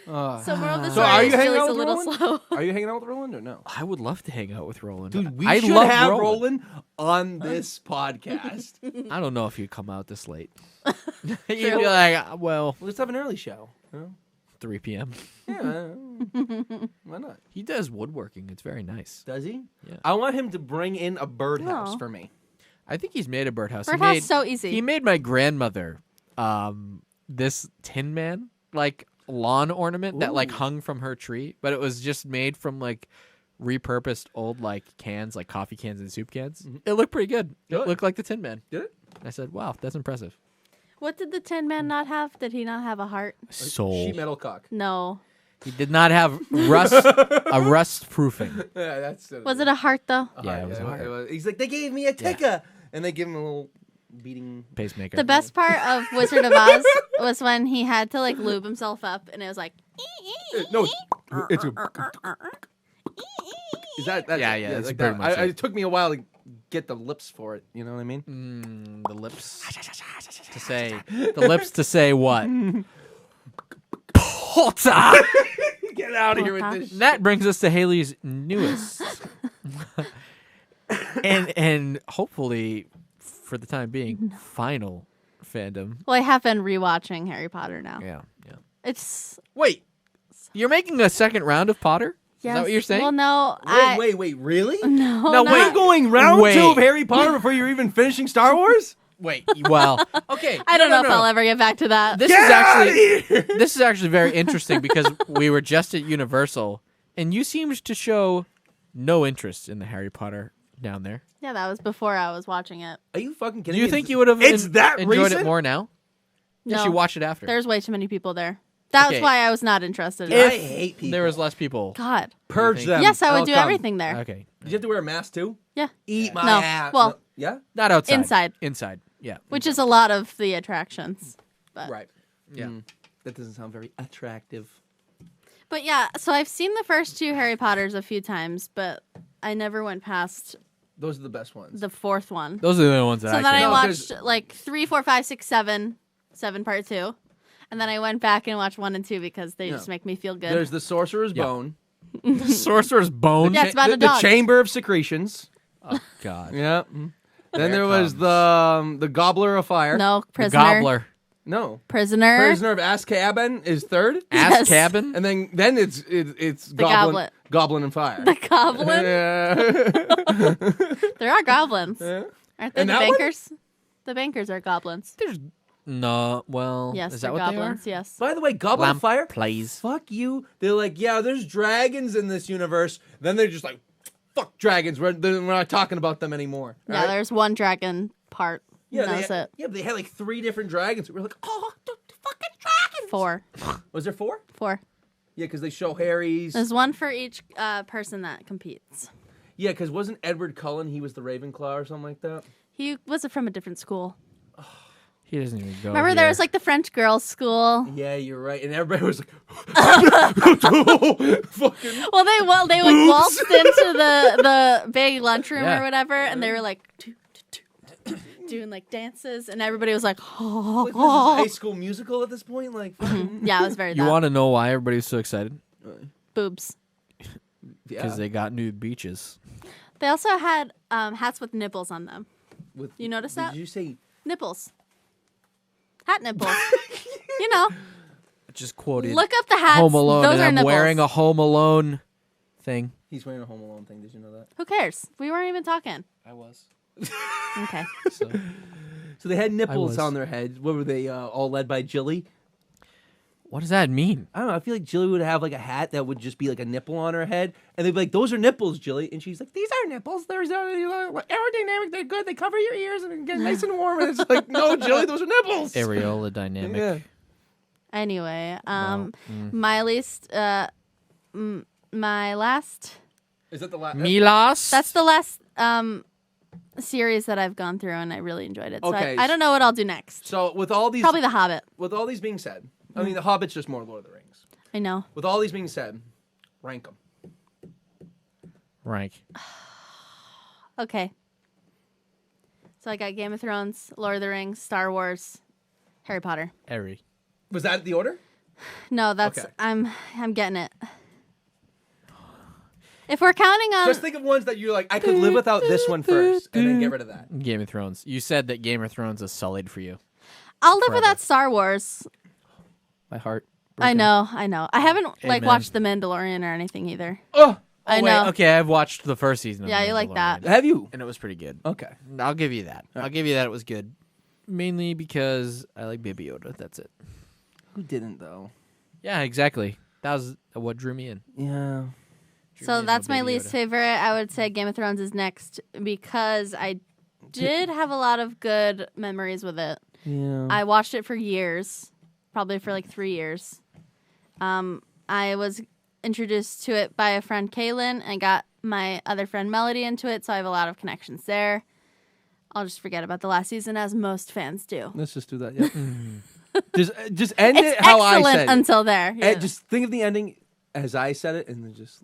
So moral of the So story are you is hanging Jilly's out a with little Roland? slow. Are you hanging out with Roland or no? I would love to hang out with Roland. Dude, we I should love have Roland. Roland on this podcast. I don't know if he'd come out this late. You'd be like, well, Let's have an early show. You know? 3 p.m. Yeah. Why not? He does woodworking. It's very nice. Does he? Yeah. I want him to bring in a birdhouse Aw. for me. I think he's made a birdhouse. Birdhouse He is so easy. He made my grandmother this Tin Man, like, lawn ornament that, like, Ooh. hung from her tree. But it was just made from, like, repurposed old, like, cans, like coffee cans and soup cans. It looked pretty good. Good. It looked like the Tin Man. Did it? I said, wow, that's impressive. What did the Tin Man not have? Did he not have a heart? Soul. Sheet metal cock. No. He did not have rust proofing. Yeah, that's. Was it a heart though? Yeah, it was a heart. He's like, they gave me a ticker, and they give him a little beating. Pacemaker. The best part of Wizard of Oz was when he had to like lube himself up, and it was like. No, it's. Is that? That's, Yeah, that's like pretty that. much it. It took me a while to get the lips for it. You know what I mean? The lips to say. The lips to say what? Potter! Get out of here with this. That brings us to Haley's newest, and hopefully, for the time being, final fandom. Well, I have been rewatching Harry Potter now. Yeah. It's Wait, you're making a second round of Potter? yes. Is that what you're saying? Well, no. Wait, really? No. No, not- wait. You're going round Wait. 2 of Harry Potter before you're even finishing Star Wars? Wait. Well, okay. I don't know if I'll ever get back to that. This Get is out of actually here! this is actually very interesting because we were just at Universal, and you seemed to show no interest in the Harry Potter down there. Yeah, that was before I was watching it. Are you fucking Do kidding you me? think you would have It's that enjoyed recent? it more now? Yes, No. you watched it after. There's way too many people there. That Okay. was why I was not interested in I it. hate people. There was less people. God. Purge think? them. Yes, I would I'll do come. everything there. Okay. Did you have to wear a mask too? Yeah. Eat my No. ass. Well- No. Yeah? Not outside. Inside. Inside. Yeah. Which is a lot of the attractions. But Right. Yeah. That doesn't sound very attractive. But yeah, so I've seen the first 2 Harry Potters a few times, but I never went past Those are the best ones. the 4th one. Those are the only ones that So I then I care No, about. watched like 3, 4, 5, 6, 7, 7 part 2. And then I went back and watched 1 and 2 because they just make me feel good. There's the Sorcerer's Yeah. Bone. Sorcerer's Bone. Yeah, it's about the, a dog. the Chamber of Secretions. Oh God. Yeah. Then There there was comes. the Gobbler of Fire. No, The prisoner. Gobbler. No. Prisoner. Prisoner of Azkaban is 3rd. Ass Yes. cabin. And then it's The Goblin, Goblet. Goblin and Fire. The goblin. Yeah. There are goblins. Yeah. Aren't they And the that one? bankers? The bankers are goblins. There's no. Well. Yes, Is they're that what goblins. they are? Yes. By the way, Goblin Lamp of Fire. plays. Fuck you. They're like, yeah, there's dragons in this universe. Then they're just like, fuck dragons. We're not talking about them anymore. Yeah, Right? there's one dragon part. Yeah, and that's they, it. yeah, but they had like 3 different dragons. We were like, oh, the fucking dragons. 4. Was there 4? 4. Yeah, because they show Harry's. There's one for each person that competes. Yeah, because wasn't Edward Cullen, he was the Ravenclaw or something like that? He was from a different school. He doesn't even go. Remember, there was like the French girls' school. Yeah, you're right. And everybody was like, fucking. Well, they like waltzed into the big lunchroom Yeah. or whatever, and they were like doing like dances, and everybody was like, Like, this is High School Musical at this point. Like, fucking, yeah, it was very. You want to know why everybody was so excited? boobs? Because they got nude beaches. They also had hats with nipples on them. With, You notice that? Did you say? Nipples. Hat nipples. You know, Just quoted look up the hats. Home Alone, Those and are I'm nipples. wearing a Home Alone thing. He's wearing a Home Alone thing. Did you know that? Who cares? We weren't even talking. I was. Okay. So. So they had was. nipples on their heads. What were they? All led by Jilly? What does that mean? I don't know. I feel like Jilly would have like a hat that would just be like a nipple on her head, and they'd be like, "Those are nipples, Jilly," and she's like, "These are nipples. They're aerodynamic. They're good. They cover your ears and get nice and warm." And it's like, "No, Jilly, those are nipples." Areola dynamic. Yeah. Anyway, Well, my least, my last. Is that the last? Milas. That's the last series that I've gone through, and I really enjoyed it. So Okay. I don't know what I'll do next. So with all these, Probably The Hobbit. with all these being said, I mean, The Hobbit's just more Lord of the Rings. I know. With all these being said, rank them. rank. Okay. So I got Game of Thrones, Lord of the Rings, Star Wars, Harry Potter. Airy. Was that the order? No, that's Okay. I'm getting it. If we're counting on Just think of ones that you're like, I could live without this one first, and then get rid of that. Game of Thrones. You said that Game of Thrones is sullied for you. I'll live forever. without Star Wars. My heart. I know. I haven't like Amen. watched The Mandalorian or anything either. Oh, I Wait, know. okay, I've watched the first season of Yeah, The you like that. Mandalorian, have you? and it was pretty good. Okay. I'll give you that. I'll give you that it was good. Mainly because I like Baby Yoda. That's it. Who didn't though? Yeah, exactly. That was what drew me in. Yeah. So that's my Baby least Yoda. favorite. I would say Game of Thrones is next because I did have a lot of good memories with it. Yeah. I watched it for years, probably for like 3 years. I was introduced to it by a friend, Kaylin, and got my other friend, Melody, into it, so I have a lot of connections there. I'll just forget about the last season, as most fans do. Let's just do that. Yep. just end It's it how I excellent said it. until there. Yeah. Just think of the ending as I said it, and then just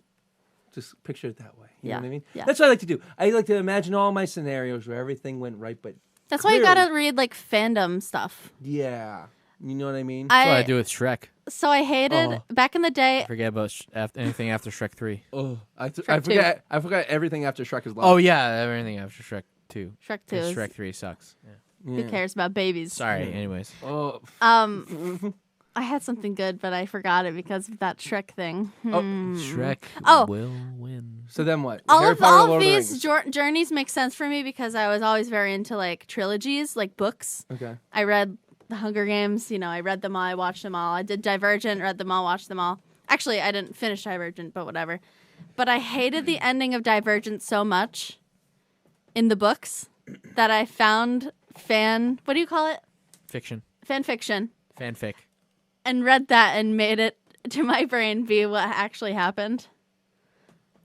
picture it that way. You know Yeah, what I mean? yeah. That's what I like to do. I like to imagine all my scenarios where everything went right, but That's why you clearly- gotta read like fandom stuff. yeah, you know what I mean. That's what I do with Shrek. So I hated Oh. back in the day. Forget about anything after Shrek 3. Oh, I Shrek forgot. I forgot everything after Shrek is lost. Oh, yeah, everything after Shrek 2. Shrek 2 'Cause is, Shrek 3 sucks. Yeah. who cares about babies? Sorry, anyways. Oh, I had something good, but I forgot it because of that Shrek thing. Shrek Oh. will win. so then what? All Harry of Potter, all Lord of of the these Rings. journeys make sense for me because I was always very into like trilogies, like books. Okay. I read The Hunger Games. You know, I read them all. I watched them all. I did Divergent, read them all, watched them all. Actually, I didn't finish Divergent, but whatever. But I hated the ending of Divergent so much in the books that I found what do you call it? Fiction. Fan fiction. Fanfic. And read that and made it to my brain be what actually happened.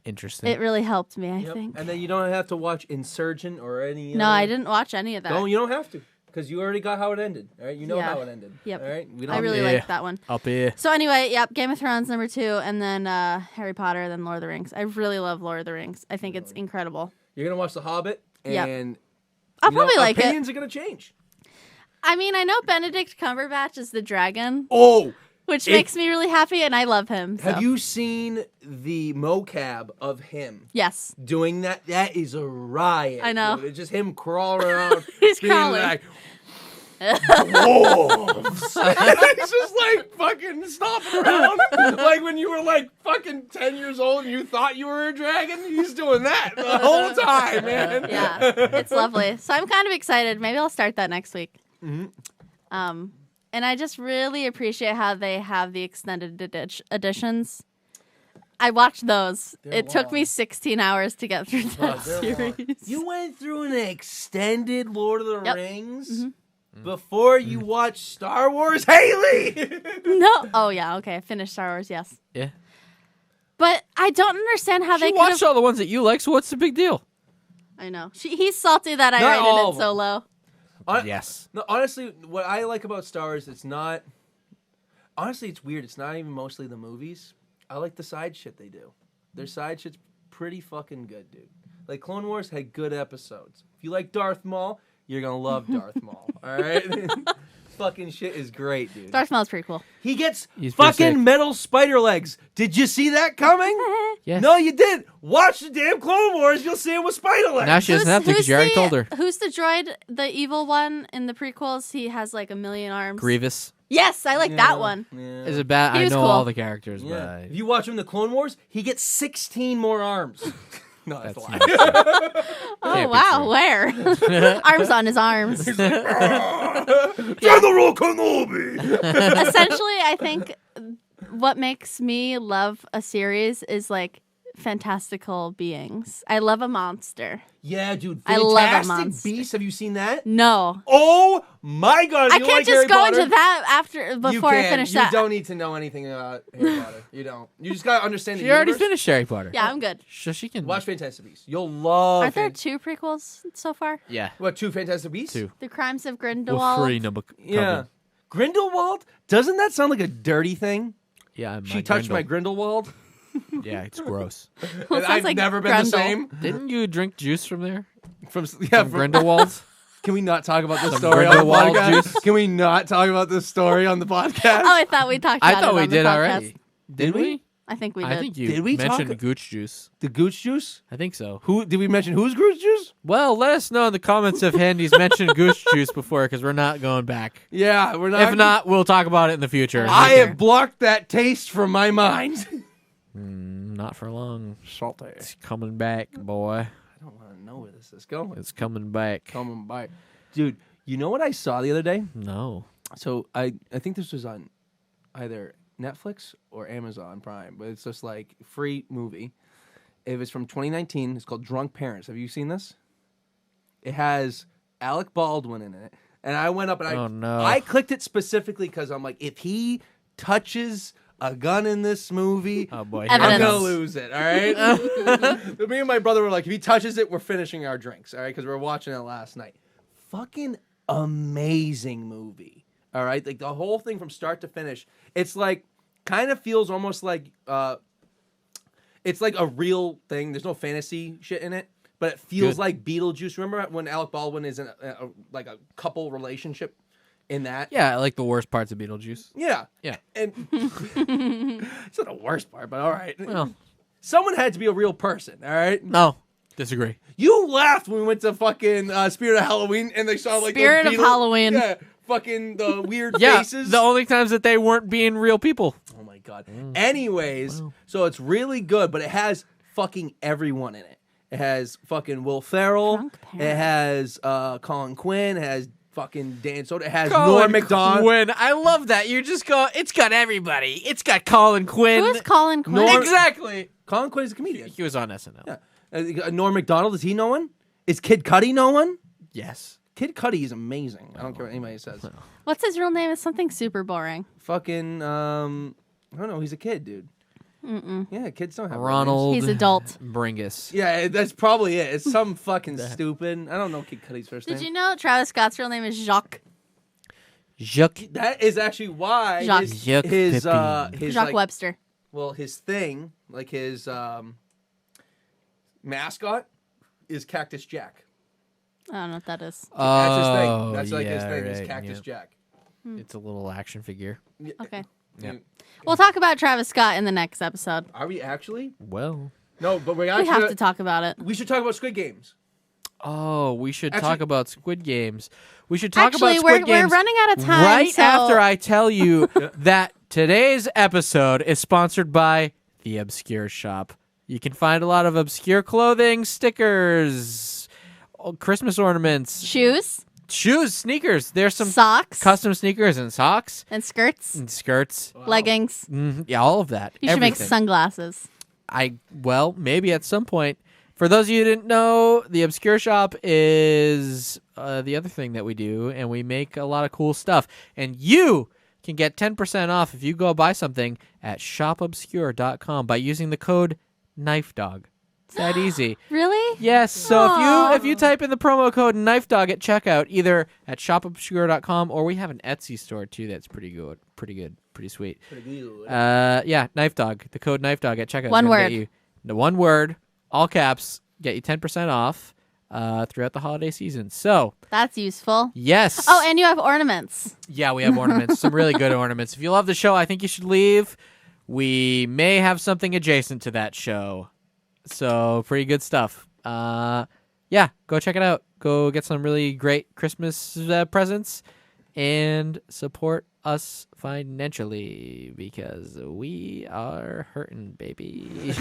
Interesting. It really helped me, I Yep. think. And then you don't have to watch Insurgent or any. No, other- I didn't watch any of that. No, you don't have to, because you already got how it ended. All right, you know Yeah. how it ended. Yep. All right, we don't. I really Yeah. liked that one. Up here. So anyway, yep, Game of Thrones number 2, and then Harry Potter, then Lord of the Rings. I really love Lord of the Rings. I think it's incredible. You're gonna watch The Hobbit, Yep. and I'll you know, probably like it. opinions are gonna change. I mean, I know Benedict Cumberbatch is the dragon, Oh, which It- makes me really happy, and I love him. So. have you seen the mocap of him Yes. doing that? That is a riot. I know. dude. It's just him crawling around. He's being crawling. Like, wolves. He's just like fucking stomping around. Like when you were like fucking 10 years old and you thought you were a dragon, he's doing that the whole time, man. Yeah, it's lovely. So I'm kind of excited. Maybe I'll start that next week. And I just really appreciate how they have the extended editions. I watched those. It took me 16 hours to get through that series. You went through an extended Lord of the Yep. Rings before you watched Star Wars, Halie. No. Oh, yeah. Okay. I finished Star Wars, yes. Yeah. But I don't understand how they She could watched have... all the ones that you like, so what's the big deal? I know. He's salty that I Not all rated of it so them. low. Yes. No, honestly, what I like about Star Wars, it's not. Honestly, it's weird. It's not even mostly the movies. I like the side shit they do. Their side shit's pretty fucking good, dude. Like Clone Wars had good episodes. If you like Darth Maul, you're gonna love Darth Maul. All right. Fucking shit is great, dude. Darth Maul's pretty cool. He gets He's pretty fucking sick. metal spider legs. Did you see that coming? Yes. No, you did. Watch the damn Clone Wars. You'll see him with spider legs. Now she doesn't have to because you already told her. Who's the droid, the evil one in the prequels? He has like a million arms. Grievous. Yes, I like that one. Yeah. Is it bad? He I was know cool. all the characters, Yeah. but If you watch him in the Clone Wars, he gets 16 more arms. No, that's a lie. Oh, Can't be wow. true. Where? Arms on his arms. General Kenobi. Essentially, I think what makes me love a series is like fantastical beings. I love a monster. Yeah, dude. I love a Fantastic monster. Beasts. Have you seen that? No. Oh my god! If I you can't like just Harry go Potter, into that after you before I can. finish You that. don't need to know anything about Harry Potter. You don't. You just gotta understand the she already universe. finished Harry Potter. Yeah, I'm good. So she can Watch Fantastic Beasts. You'll love. Aren't there 2 prequels so far? Yeah. What, 2 Fantastic Beasts? 2. The Crimes of Well, Grindelwald. 3 number. Yeah. Grindelwald? Doesn't that sound like a dirty thing? Yeah. She touched my Grindelwald. Yeah, it's gross. Well, And sounds I've like never been the Grendel. same. Didn't you drink juice from there? From From Grindelwald? Can we not talk about this Some story on the Grindelwald podcast? juice? Can we not talk about this story on the podcast? Oh, I thought we talked about I thought it we on the did podcast. already. Did we? I think we did. I think you Did we mentioned talk- gooch juice. The gooch juice? I think so. Who did we mention? Who's gooch juice? Well, let us know in the comments if Handy's mentioned gooch juice before, because we're not going back. Yeah, we're not. If not, we'll talk about it in the future. I have blocked that taste from my mind. Not for long. Salty. It's coming back, boy. I don't want to know where this is going. It's coming back. Coming by, dude. You know what I saw the other day? No. So I think this was on either Netflix or Amazon Prime, but it's just like free movie. It was from 2019. It's called Drunk Parents. Have you seen this? It has Alec Baldwin in it, and I went up and Oh, no. I clicked it specifically because I'm like, if he touches a gun in this movie, Oh, boy. Evidence. I'm gonna lose it. All right. Me and my brother were like, if he touches it, we're finishing our drinks. All right, because we were watching it last night. Fucking amazing movie. All right, like the whole thing from start to finish. It's like kind of feels almost like it's like a real thing. There's no fantasy shit in it, but it feels Good. like Beetlejuice. Remember when Alec Baldwin is in like a couple relationship in that? Yeah, I like the worst parts of Beetlejuice. Yeah. Yeah. And it's not the worst part, but all right. Well, Someone had to be a real person, all right? no. Disagree. You laughed when we went to fucking Spirit of Halloween and they saw like those Spirit of Beetle- Halloween. Yeah, fucking the weird Yeah, faces. the only times that they weren't being real people. Oh my god. Anyways, so it's really good, but it has fucking everyone in it. It has fucking Will Ferrell. Drunk It Parents. has Colin Quinn. It has fucking Dan Soder. It has Norm Macdonald. Quinn. I love that. You just go, it's got everybody. It's got Colin Quinn. Who is Colin Quinn? Norm- Exactly. Colin Quinn is a comedian. He was on SNL. Yeah. Norm Macdonald, is he no one? Is Kid Cudi no one? Yes. Kid Cudi is amazing. I don't care what anybody says. What's his real name? It's something super boring. Fucking, I don't know. He's a kid, dude. Yeah, kids don't have real names. Ronald He's adult. Bringus. Yeah, that's probably it. It's some fucking stupid. I don't know Kid Cudi's first Did name. you know Travis Scott's real name is Jacques? Jacques. That is actually why Jacques. Jacques his Pepin. Jacques like, Webster. well, his thing, like his mascot is Cactus Jack. I don't know what that is. That's his Oh, thing. That's like his yeah, thing is right, Cactus yep. Jack. It's a little action figure. Yeah. Okay. Yeah. We'll talk about Travis Scott in the next episode. Are we actually? Well. No, but we We actually have to talk about it. we should talk about Squid Games. Oh, we should Actually- talk about Squid Games. We should talk Actually, about Squid we're Games running out of time. right so after I tell you that today's episode is sponsored by The Obscure Shop. You can find a lot of obscure clothing, stickers, Christmas ornaments, shoes, shoes, sneakers. There's some socks, custom sneakers and socks and skirts, and skirts. leggings. Yeah, all of that. You should make Everything. sunglasses. Well, maybe at some point. For those of you who didn't know, the Obscure Shop is the other thing that we do, and we make a lot of cool stuff. And you can get 10% off if you go buy something at shopobscure.com by using the code KnifeDog. It's that easy. Really? Yes. So Aw. if you type in the promo code KnifeDog at checkout, either at shopobscure.com or we have an Etsy store too. That's pretty sweet. Yeah, KnifeDog. The code KnifeDog at checkout. One is gonna word. Get you, the one word, all caps, get you 10% off throughout the holiday season. So That's useful. yes. Oh, and you have ornaments. Yeah, we have ornaments. Some really good ornaments. If you love the show, I think you should leave. We may have something adjacent to that show. So, pretty good stuff. Yeah, go check it out. Go get some really great Christmas presents and support us financially because we are hurting, baby.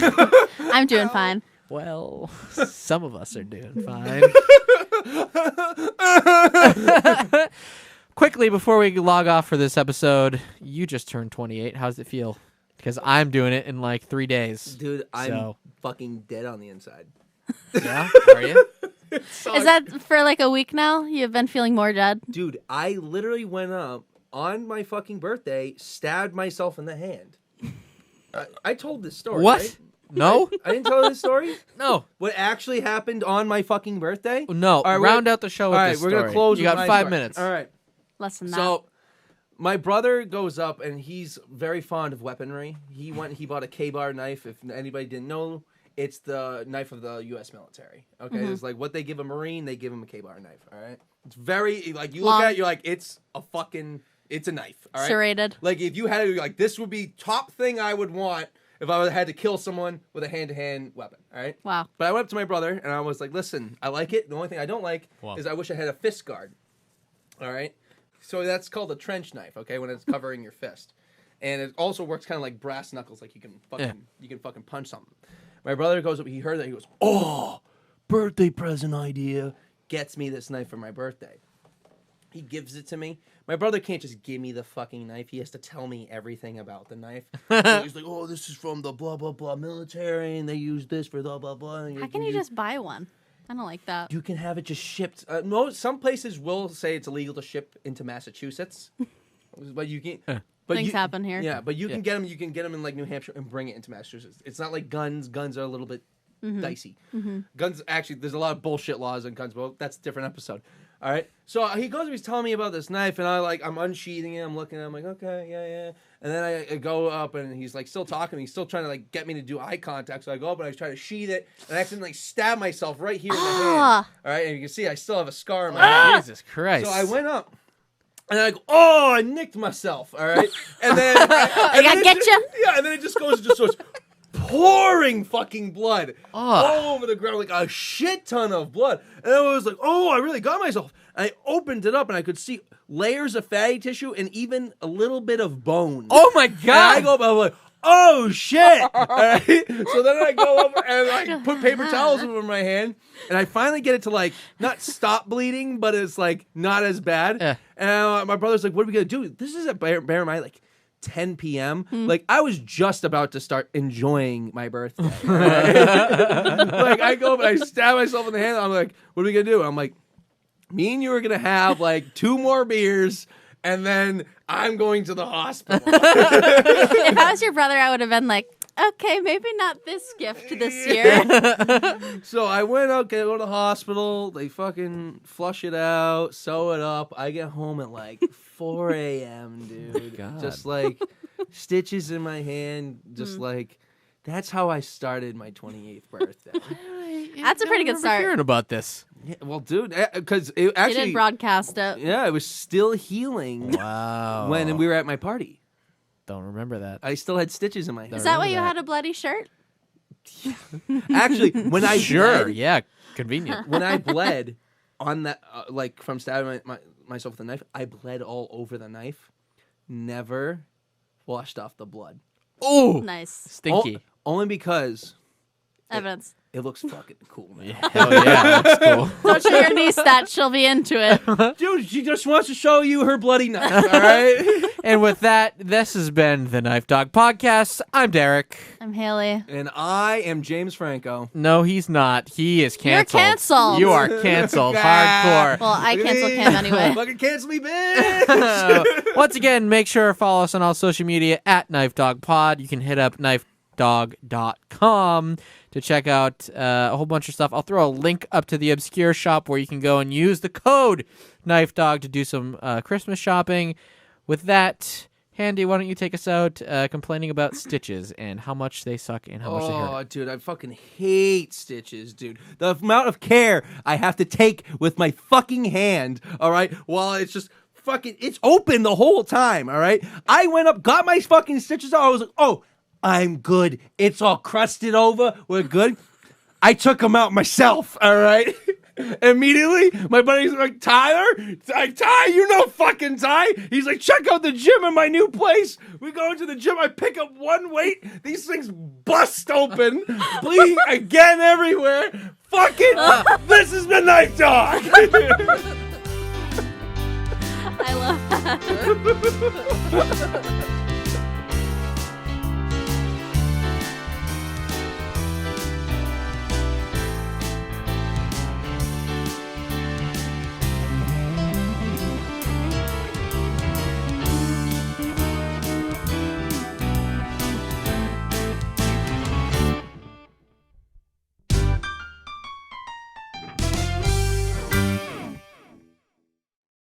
I'm doing fine. Well, some of us are doing fine. Quickly, before we log off for this episode, you just turned 28. How's it feel? Because I'm doing it in like 3 days. Dude, I'm fucking dead on the inside. Yeah? Are you? Is that for like a week now? You've been feeling more dead? Dude, I literally went up on my fucking birthday, stabbed myself in the hand. I told this story. What? Right? No? I didn't tell this story? No. What actually happened on my fucking birthday? No. All right, Round out the show All with right, this we're story. going to close You with got my 5 story. minutes. All right. Less than that. So, my brother goes up, and he's very fond of weaponry. He bought a K-bar knife. If anybody didn't know, it's the knife of the U.S. military. Okay, It's like what they give a Marine, they give him a K-bar knife. All right, it's very like you Long. look at it, you're like it's a knife. All right, Serrated. like if you had to, like this would be top thing I would want if I had to kill someone with a hand-to-hand weapon. All right. Wow. But I went up to my brother and I was like, "Listen, I like it. The only thing I don't like is I wish I had a fist guard." All right. So that's called a trench knife, okay, when it's covering your fist. And it also works kind of like brass knuckles, like you can fucking punch something. My brother goes up, he heard that, he goes, "Oh, birthday present idea." Gets me this knife for my birthday. He gives it to me. My brother can't just give me the fucking knife. He has to tell me everything about the knife. So he's like, "Oh, this is from the blah, blah, blah military, and they use this for blah, blah, blah." And How can you just buy one? I don't like that. you can have it just shipped. Some places will say it's illegal to ship into Massachusetts, but you can. But Things happen here. Yeah, but you can get them. You can get them in like New Hampshire and bring it into Massachusetts. It's not like guns. Guns are a little bit dicey. Guns actually, there's a lot of bullshit laws on guns, but that's a different episode. All right. So he goes. He's telling me about this knife, and I'm unsheathing it. I'm looking at it. I'm like, okay, yeah. And then I go up, and he's like still talking. He's still trying to like get me to do eye contact. So I go up and I try to sheath it, and I accidentally stab myself right here in the hand. All right, and you can see I still have a scar on my hand. Jesus Christ. So I went up. And I go, "Oh, I nicked myself." All right, and then I gotta get you. Yeah, and then it just starts pouring fucking blood all over the ground, like a shit ton of blood. And I was like, "Oh, I really got myself." And I opened it up, and I could see layers of fatty tissue and even a little bit of bone. Oh my And God. I go up, I'm like, "Oh shit!" All right? So then I go over and I put paper towels over my hand, and I finally get it to like not stop bleeding, but it's like not as bad. Yeah. And my brother's like, "What are we gonna do?" This is at bear in mind like 10 p.m. Like I was just about to start enjoying my birthday. Right? Like I go up and I stab myself in the hand. I'm like, "What are we gonna do?" I'm like, "Me and you are gonna have like 2 more beers." And then I'm going to the hospital. If I was your brother, I would have been like, okay, maybe not this gift this year. So I went out, go to the hospital. They fucking flush it out, sew it up. I get home at like 4 a.m., dude. God. Just like stitches in my hand. Just like, that's how I started my 28th birthday. That's a pretty good start. Hearing about this. Yeah, well, dude, because it You actually, didn't broadcast it. yeah, it was still healing Wow. when we were at my party. Don't remember that. I still had stitches in my hand. Is that why remember you that. had a bloody shirt? Actually, when I Sure. bled, Yeah. Convenient. when I bled on that, like from stabbing myself with a knife, I bled all over the knife. Never washed off the blood. Oh. Nice. Stinky. Only because Evidence. it looks fucking cool, man. Hell yeah. That's cool. Don't show your niece that. She'll be into it. Dude, she just wants to show you her bloody knife, all right? And with that, this has been the Knife Dog Podcast. I'm Derek. I'm Haley. And I am James Franco. No, he's not. He is canceled. canceled. You are canceled. Hardcore. Well, I cancel Cam anyway. Fucking cancel me, bitch! Once again, make sure to follow us on all social media at KnifeDog Pod. You can hit up KnifeDog.com to check out a whole bunch of stuff. I'll throw a link up to the Obscure shop where you can go and use the code KnifeDog to do some Christmas shopping. With that, Handy, why don't you take us out complaining about stitches and how much they suck and how much they hurt? Oh, dude, I fucking hate stitches, dude. The amount of care I have to take with my fucking hand, all right, while it's just fucking, it's open the whole time, all right? I went up, got my fucking stitches out. I was like, oh, I'm good. It's all crusted over. We're good. I took them out myself, all right? Immediately, my buddy's like, Tyler? Like, Ty, you know fucking Ty. He's like, check out the gym in my new place. We go into the gym. I pick up one weight. These things bust open, bleeding again everywhere. Fuck it. This has been Knife Dog. I love that.